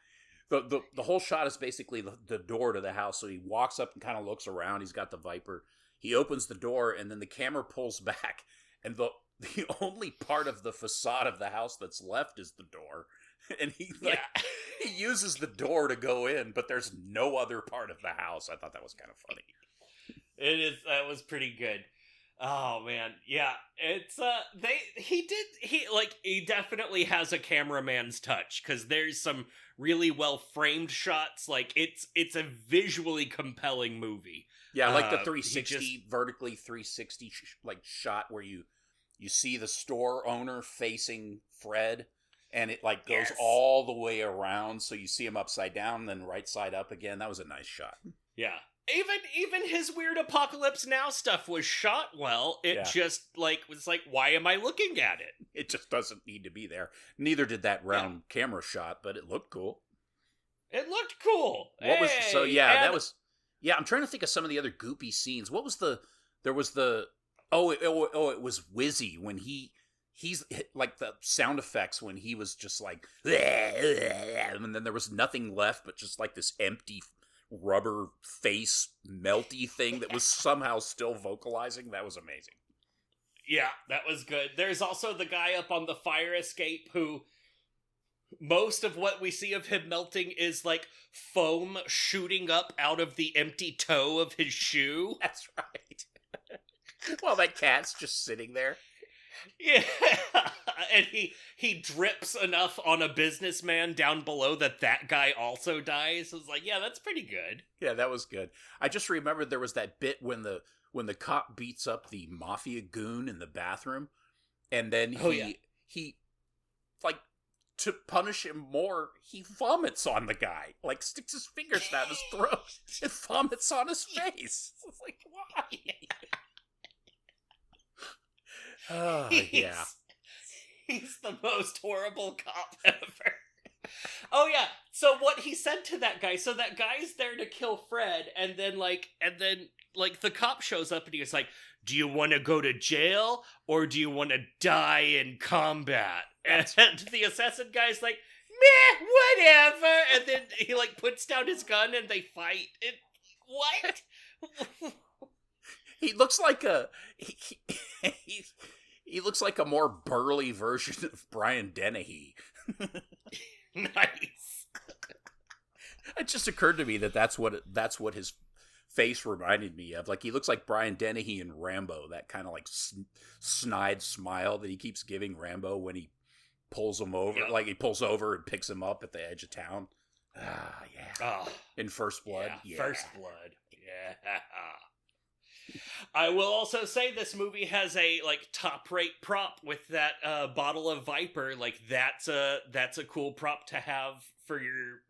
the whole shot is basically the door to the house. So he walks up and kind of looks around. He's got the Viper. He opens the door, and then the camera pulls back, and the only part of the facade of the house that's left is the door. And he he uses the door to go in, but there's no other part of the house. I thought that was kind of funny. That was pretty good. Oh man, yeah. It's he definitely has a cameraman's touch, because there's some really well framed shots. Like it's a visually compelling movie. Yeah, like the He just 360 vertically 360 like shot where you see the store owner facing Fred, and it like goes yes. all the way around, so you see him upside down, then right side up again. That was a nice shot. Yeah. Even his weird Apocalypse Now stuff was shot well. It Yeah, just was like, why am I looking at it? it just doesn't need to be there. Neither did that Yeah. round camera shot, but it looked cool. It looked cool. What was so? Hey, Yeah, and that was. Yeah, I'm trying to think of some of the other goopy scenes. What was the? There was the. It was Wizzy when he's like the sound effects when he was just like, and then there was nothing left but just like this empty rubber face melty thing that was somehow still vocalizing. That was amazing. yeah, that was good. There's also the guy up on the fire escape who most of what we see of him melting is like foam shooting up out of the empty toe of his shoe. That's right. Well, that cat's just sitting there. Yeah. And he drips enough on a businessman down below that guy also dies. I was like, yeah, that's pretty good. Yeah, that was good. I just remembered there was that bit when the cop beats up the mafia goon in the bathroom, and then he like, to punish him more, he vomits on the guy, like sticks his fingers down his throat and vomits on his face. It's like, why? Oh, yeah. He's the most horrible cop ever. Oh yeah. So what he said to that guy, so that guy's there to kill Fred, and then the cop shows up and he was like, "Do you want to go to jail or do you want to die in combat?" And the assassin guy's like, "Meh, whatever." And then he like puts down his gun and they fight. What? He looks like he looks like a more burly version of Brian Dennehy. Nice. It just occurred to me that's what his face reminded me of. Like, he looks like Brian Dennehy in Rambo, that kind of like snide smile that he keeps giving Rambo when he pulls him over, like he pulls over and picks him up at the edge of town. Ah, yeah. Oh, in First Blood. Yeah. First Blood. Yeah. I will also say this movie has a like top rate prop with that bottle of Viper. Like that's a cool prop to have for your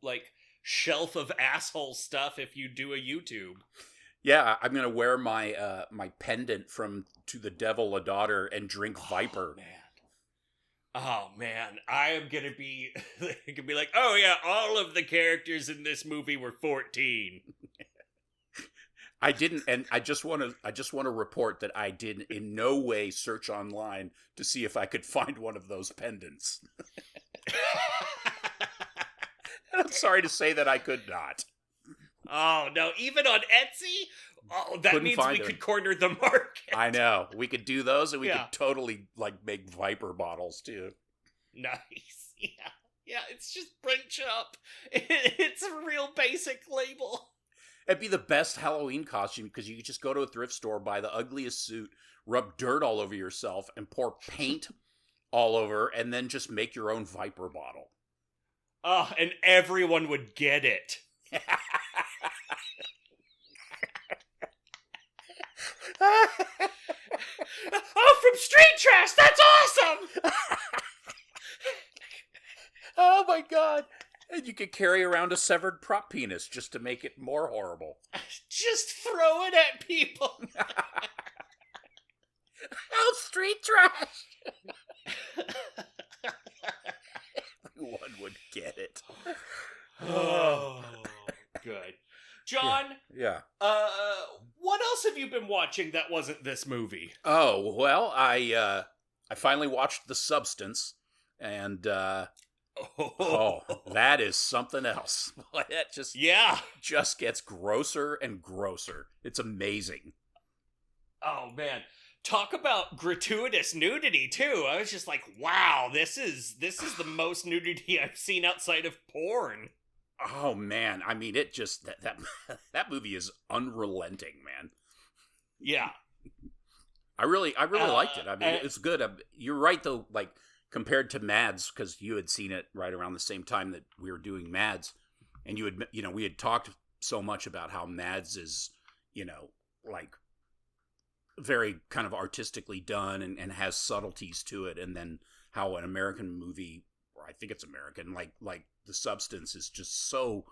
like shelf of asshole stuff if you do a YouTube. Yeah, I'm gonna wear my my pendant from To the Devil a Daughter and drink Viper. Oh man, I am gonna be like, oh yeah, all of the characters in this movie were 14. I didn't, and I just want to report that I did in no way search online to see if I could find one of those pendants. And I'm sorry to say that I could not. Oh no, even on Etsy? Oh, that Couldn't means find we them. could corner the market. I know. We could do those, and we Yeah. could totally like make Viper bottles too. Nice. Yeah. Yeah, it's just print shop. It's a real basic label. It'd be the best Halloween costume because you could just go to a thrift store, buy the ugliest suit, rub dirt all over yourself, and pour paint all over, and then just make your own Viper bottle. Oh, and everyone would get it. Oh, from Street Trash! That's awesome! Oh my god. And you could carry around a severed prop penis just to make it more horrible. Just throw it at people. Oh, Street Trash! Everyone would get it. Oh, good. John, Yeah. what else have you been watching that wasn't this movie? Oh, well, I finally watched The Substance, and that is something else. That just gets grosser and grosser. It's amazing. Oh man, talk about gratuitous nudity too. I was just like, wow, this is the most nudity I've seen outside of porn. Oh man, I mean, it just that movie is unrelenting, man. Yeah. I really liked it. I mean, And, it's good. You're right though. Like compared to Mads, because you had seen it right around the same time that we were doing Mads, and we had talked so much about how Mads is, like very kind of artistically done and has subtleties to it, and then how an American movie, or I think it's American, like The Substance is just so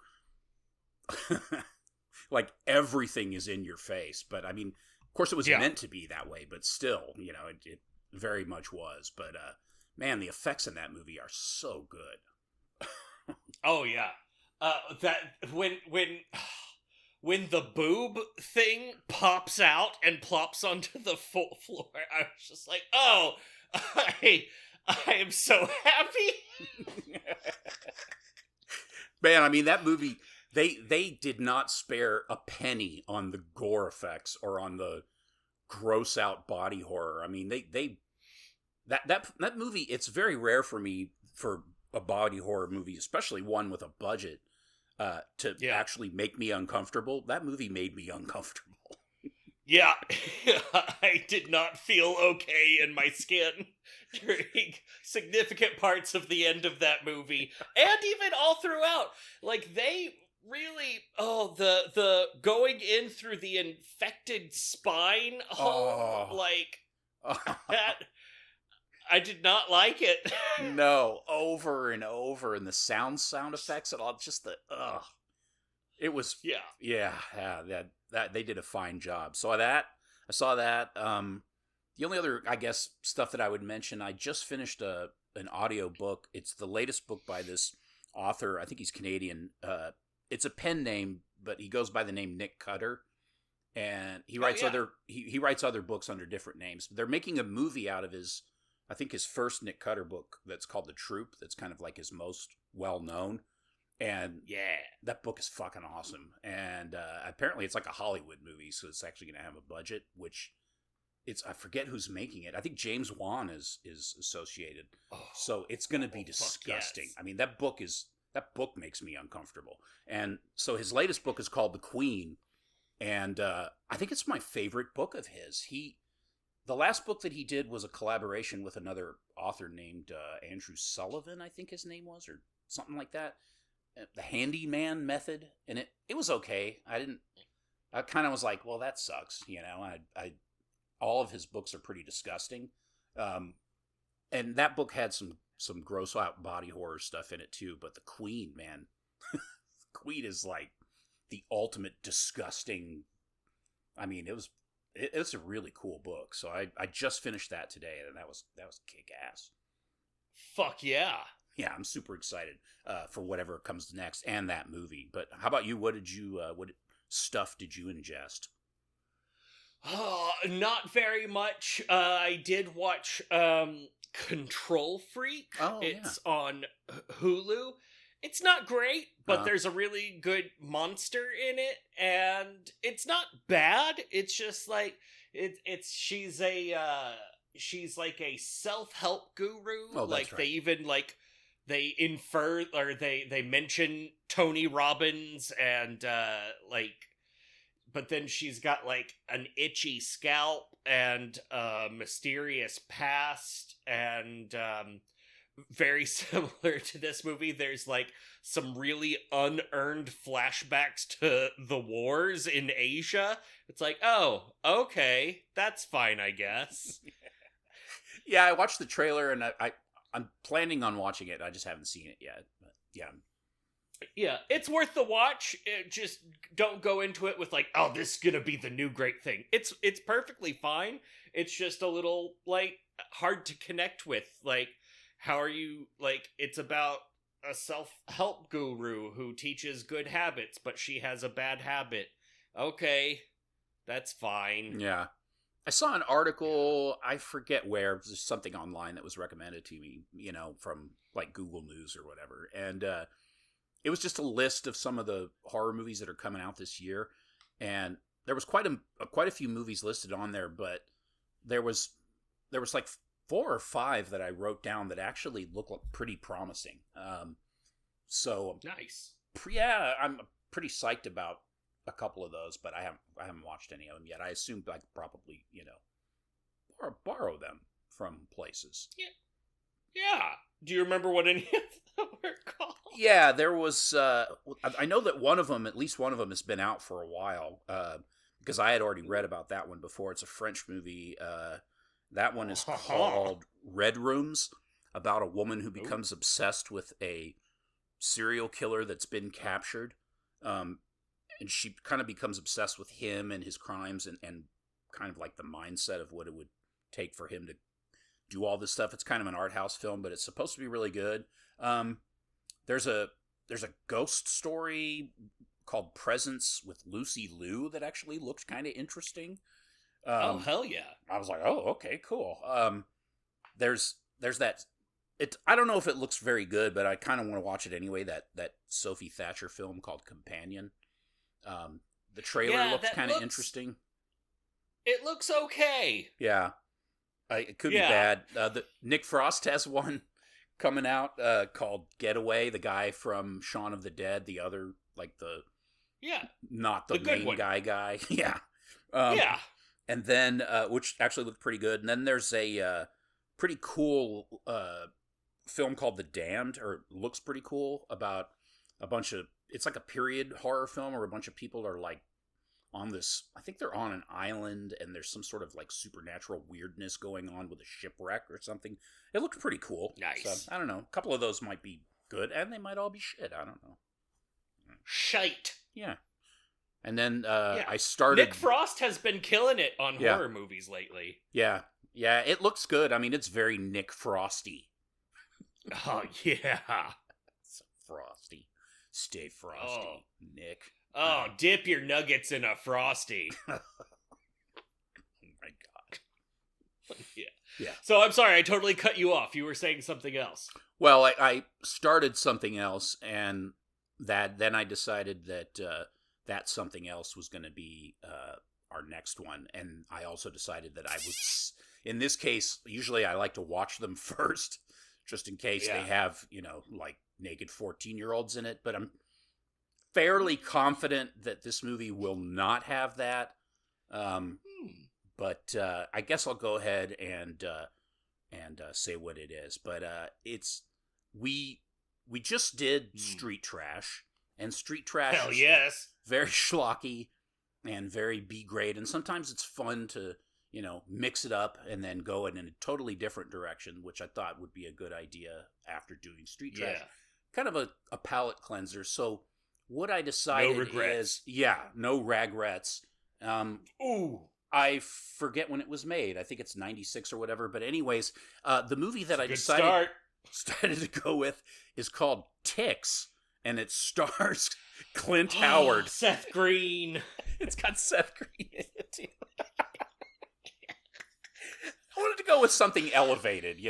like everything is in your face. But I mean, of course, it was meant to be that way, but still, it very much was. But man, the effects in that movie are so good. oh yeah, that when the boob thing pops out and plops onto the floor, I was just like, oh, I am so happy. Man, I mean that movie. They did not spare a penny on the gore effects or on the gross out body horror. I mean, that movie. It's very rare for me for a body horror movie, especially one with a budget, to actually make me uncomfortable. That movie made me uncomfortable. Yeah, I did not feel okay in my skin during significant parts of the end of that movie, and even all throughout. Like, they really, the going in through the infected spine hole, that, I did not like it. No, over and over, and the sound effects and all, just it was that they did a fine job. So I saw that. The only other, I guess, stuff that I would mention, I just finished an audio book. It's the latest book by this author. I think he's Canadian. It's a pen name, but he goes by the name Nick Cutter, and he writes he writes other books under different names. They're making a movie out of his first Nick Cutter book that's called The Troop. That's kind of like his most well known. And that book is fucking awesome. And apparently it's like a Hollywood movie, so it's actually going to have a budget, which I forget who's making it. I think James Wan is associated. So it's going to be disgusting. Yes. I mean, that book makes me uncomfortable. And so his latest book is called The Queen. And I think it's my favorite book of his. The last book that he did was a collaboration with another author named Andrew Sullivan, I think his name was, or something like that. The Handyman Method, and it was okay. I kind of was like, well, that sucks, I all of his books are pretty disgusting, and that book had some gross out body horror stuff in it too. But The Queen, man, Queen is like the ultimate disgusting. I mean, it was a really cool book. So I just finished that today, and that was kick ass. Fuck yeah. Yeah, I'm super excited for whatever comes next and that movie. But how about you? What stuff did you ingest? Not very much. I did watch Control Freak. It's on Hulu. It's not great, but there's a really good monster in it, and it's not bad. It's just like she's like a self-help guru. Oh, that's right. They even they infer, or they mention Tony Robbins, and but then she's got like an itchy scalp and a mysterious past, and very similar to this movie, there's like some really unearned flashbacks to the wars in Asia. It's like, oh, okay, that's fine, I guess. Yeah, I watched the trailer, and I'm planning on watching it. I just haven't seen it yet. But yeah, it's worth the watch. Just don't go into it with like, oh, this is gonna be the new great thing. It's perfectly fine. It's just a little like hard to connect with. Like, how are you, like, it's about a self-help guru who teaches good habits, but she has a bad habit. Okay, that's fine. Yeah. I saw an article, I forget where, there's something online that was recommended to me, from like Google News or whatever. And it was just a list of some of the horror movies that are coming out this year. And there was quite a few movies listed on there, but there was like 4 or 5 that I wrote down that actually look like pretty promising. So nice. Yeah, I'm pretty psyched about a couple of those, but I haven't watched any of them yet. I assumed I could probably, borrow them from places. Yeah. Do you remember what any of them were called? Yeah, there was. I know that one of them, at least one of them, has been out for a while. Because I had already read about that one before. It's a French movie. That one is called Red Rooms, about a woman who becomes obsessed with a serial killer that's been captured. And she kind of becomes obsessed with him and his crimes and kind of like the mindset of what it would take for him to do all this stuff. It's kind of an art house film, but it's supposed to be really good. There's a ghost story called Presence with Lucy Liu that actually looked kind of interesting. Oh, hell yeah. I was like, oh, okay, cool. There's that. I don't know if it looks very good, but I kind of want to watch it anyway. That Sophie Thatcher film called Companion. The trailer looks kind of interesting. It looks okay. Yeah. It could be bad. Nick Frost has one coming out called Getaway, the guy from Shaun of the Dead, the other, like not the main guy. Yeah. And then, which actually looked pretty good. And then there's a pretty cool film called The Damned, or looks pretty cool, about a bunch of, it's like a period horror film where a bunch of people are like on this, I think they're on an island and there's some sort of like supernatural weirdness going on with a shipwreck or something. It looked pretty cool. Nice. So, I don't know. A couple of those might be good and they might all be shit. I don't know. Shite. Yeah. And then I started... Nick Frost has been killing it on horror movies lately. Yeah. Yeah, it looks good. I mean, it's very Nick Frosty. Oh, yeah. So frosty. Stay frosty, Nick. Oh, dip your nuggets in a Frosty. Oh my God. Yeah. So I'm sorry, I totally cut you off. You were saying something else. Well, I started something else, and then I decided that that something else was going to be our next one. And I also decided that I was, in this case, usually I like to watch them first, just in case they have, like naked 14-year-olds in it. But I'm fairly confident that this movie will not have that. But I guess I'll go ahead and say what it is. But it's we just did Street Trash, and Street Trash Hell yes. Very schlocky and very B grade, and sometimes it's fun to mix it up and then go in a totally different direction, which I thought would be a good idea after doing Street Trash. Kind of a palate cleanser. So what I decided is, no regrets. I forget when it was made. I think it's 96 or whatever. But anyways, the movie that I decided to go with is called Ticks, and it stars Clint Howard. Seth Green. It's got Seth Green in it, too. I wanted to go with something elevated,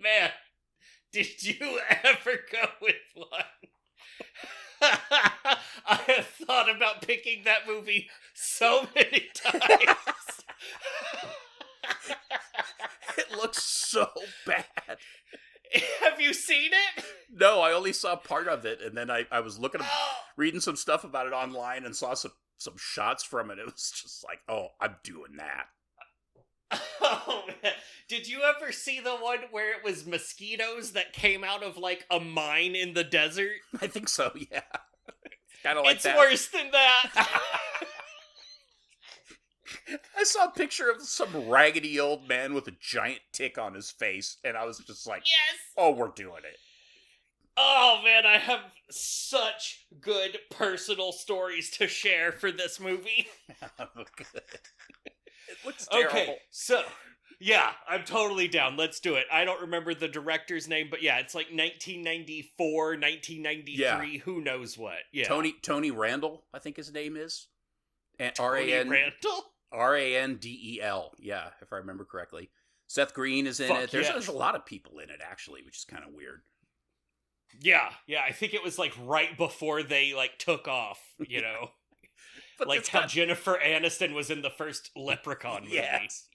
Man, did you ever go with one? I have thought about picking that movie so many times. It looks so bad. Have you seen it? No, I only saw part of it, and then I was reading some stuff about it online and saw some shots from it. It was just like, oh, I'm doing that. Oh, man. Did you ever see the one where it was mosquitoes that came out of, like, a mine in the desert? I think so, yeah. Kind of like that. It's worse than that. I saw a picture of some raggedy old man with a giant tick on his face, and I was just like, yes! Oh, we're doing it. Oh, man, I have such good personal stories to share for this movie. Oh, good. It looks terrible. Okay, so, yeah, I'm totally down. Let's do it. I don't remember the director's name, but yeah, it's like 1994, 1993, who knows what. Yeah. Tony Randall, I think his name is. And Tony Randall? Randel, yeah, if I remember correctly. Seth Green is in it. There's a lot of people in it, actually, which is kind of weird. Yeah, I think it was like right before they like took off, But like how Jennifer Aniston was in the first Leprechaun movie. Yes.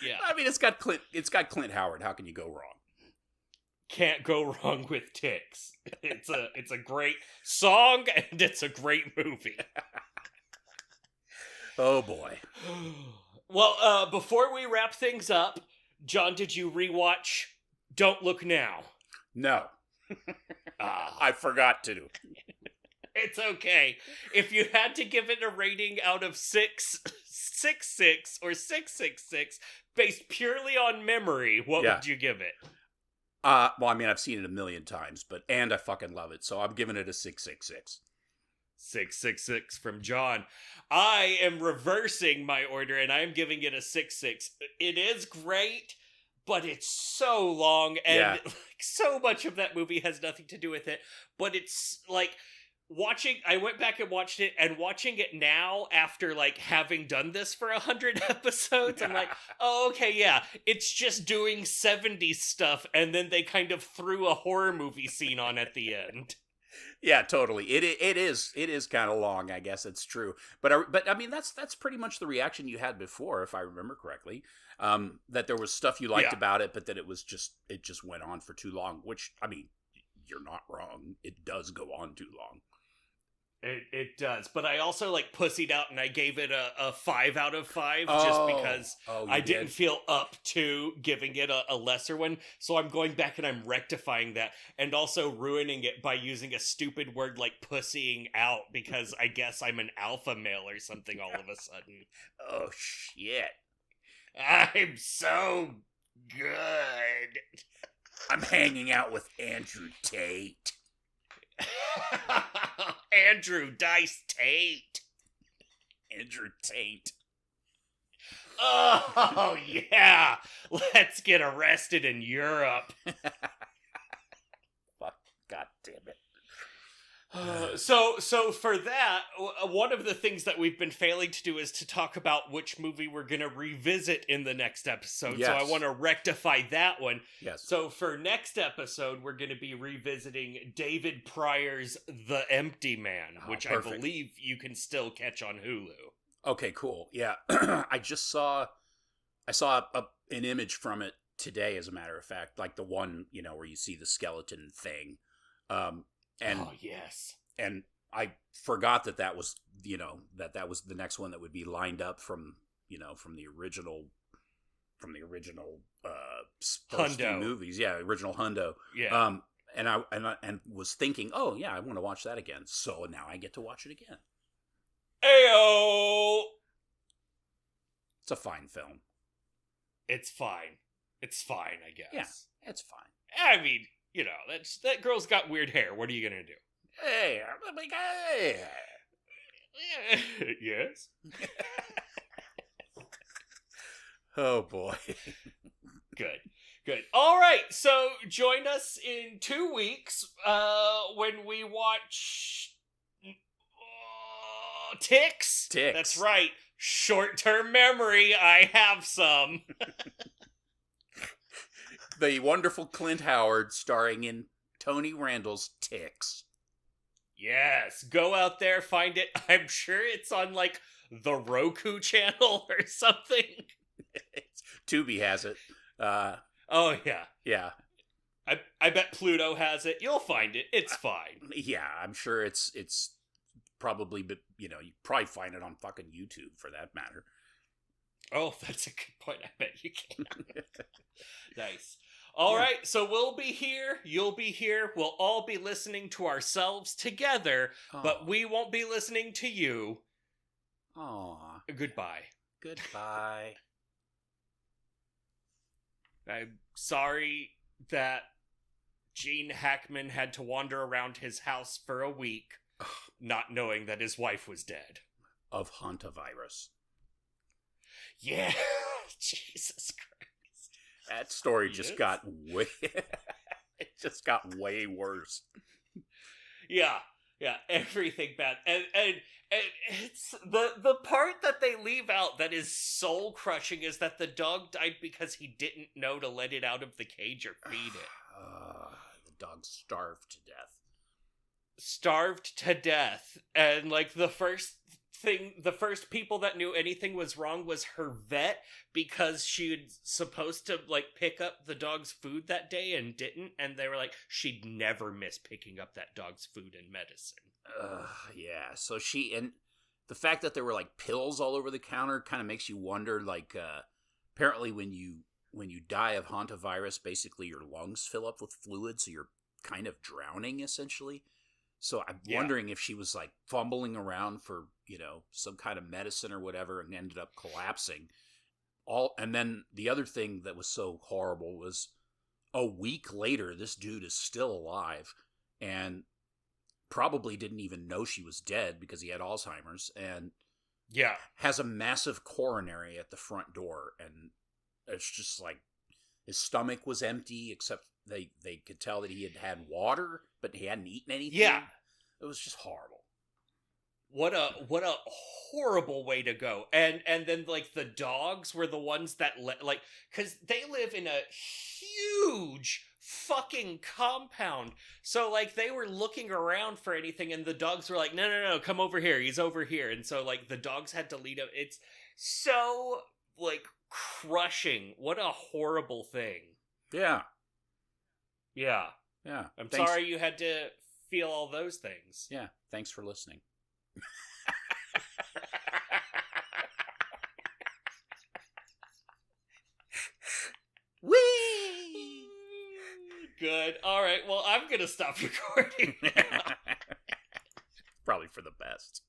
Yeah. I mean, it's got Clint Howard. How can you go wrong? Can't go wrong with Ticks. It's a great song and it's a great movie. Oh boy. Well, before we wrap things up, John, did you rewatch Don't Look Now? No. Ah. I forgot to. It's okay. If you had to give it a rating out of 666 or 666 based purely on memory, what would you give it? Well, I mean, I've seen it a million times, and I fucking love it, so I'm giving it a 666. 666 from John. I am reversing my order, and I'm giving it a 66. It is great, but it's so long, and like, so much of that movie has nothing to do with it, but it's like... I went back and watched it, and watching it now after, like, having done this for 100 episodes, I'm like, oh, okay, yeah, it's just doing 70s stuff, and then they kind of threw a horror movie scene on at the end. Yeah, totally. It is kind of long, I guess it's true. But I mean, that's pretty much the reaction you had before, if I remember correctly. That there was stuff you liked about it, but that it just went on for too long, which, I mean, you're not wrong. It does go on too long. It does, but I also like pussied out and I gave it a 5 out of 5 just because I didn't feel up to giving it a lesser one. So I'm going back and I'm rectifying that and also ruining it by using a stupid word like pussying out because I guess I'm an alpha male or something all of a sudden. Oh shit. I'm so good. I'm hanging out with Andrew Tate. Andrew Dice Tate. Andrew Tate. Oh, yeah. Let's get arrested in Europe. Fuck, God damn it. So for that, one of the things that we've been failing to do is to talk about which movie we're going to revisit in the next episode. Yes. So I want to rectify that one. Yes. So for next episode, we're going to be revisiting David Pryor's The Empty Man, which perfect. I believe you can still catch on Hulu. Okay, cool. Yeah. I saw an image from it today, as a matter of fact, like the one, where you see the skeleton thing. Oh, yes. And I forgot that was, that was the next one that would be lined up from the original first few movies. Yeah, original Hundo. Yeah. And I was thinking, oh yeah, I want to watch that again. So now I get to watch it again. Ayo! It's a fine film. It's fine. It's fine, I guess. Yeah, it's fine. I mean, that girl's got weird hair. What are you gonna do? Hey, yes. Oh boy. Good. All right. So join us in 2 weeks when we watch Ticks. That's right. Short-term memory. I have some. The wonderful Clint Howard starring in Tony Randall's Ticks. Yes, go out there, find it. I'm sure it's on, like, the Roku channel or something. Tubi has it. Oh, yeah. Yeah. I bet Pluto has it. You'll find it. It's fine. Yeah, I'm sure it's probably, but, you probably find it on fucking YouTube, for that matter. Oh, that's a good point. I bet you can. Nice. All right, so we'll be here, you'll be here, we'll all be listening to ourselves together, but we won't be listening to you. Aw. Goodbye. Goodbye. I'm sorry that Gene Hackman had to wander around his house for a week, not knowing that his wife was dead. Of hantavirus. Yeah, Jesus Christ. That story just got way... it just got way worse. Yeah, everything bad. And it's... The part that they leave out that is soul-crushing is that the dog died because he didn't know to let it out of the cage or feed it. The dog starved to death. Starved to death. And, like, the first people that knew anything was wrong was her vet, because she was supposed to, like, pick up the dog's food that day and didn't, and they were like, she'd never miss picking up that dog's food and medicine. Yeah, so she, the fact that there were like pills all over the counter kind of makes you wonder. Like, apparently, when you die of hantavirus, basically your lungs fill up with fluid, so you're kind of drowning essentially. So I'm wondering if she was like fumbling around for, some kind of medicine or whatever and ended up collapsing. And then the other thing that was so horrible was a week later, this dude is still alive and probably didn't even know she was dead because he had Alzheimer's, and has a massive coronary at the front door. And it's just like his stomach was empty, except they could tell that he had water, but he hadn't eaten anything. Yeah. It was just horrible. What a horrible way to go. And then like the dogs were the ones that cuz they live in a huge fucking compound. So like they were looking around for anything and the dogs were like, "No, come over here. He's over here." And so like the dogs had to lead him. It's so like crushing. What a horrible thing. Yeah. Yeah. Yeah. I'm sorry you had to feel all those things. Yeah. Thanks for listening. Whee! Good. All right. Well, I'm going to stop recording. Probably for the best.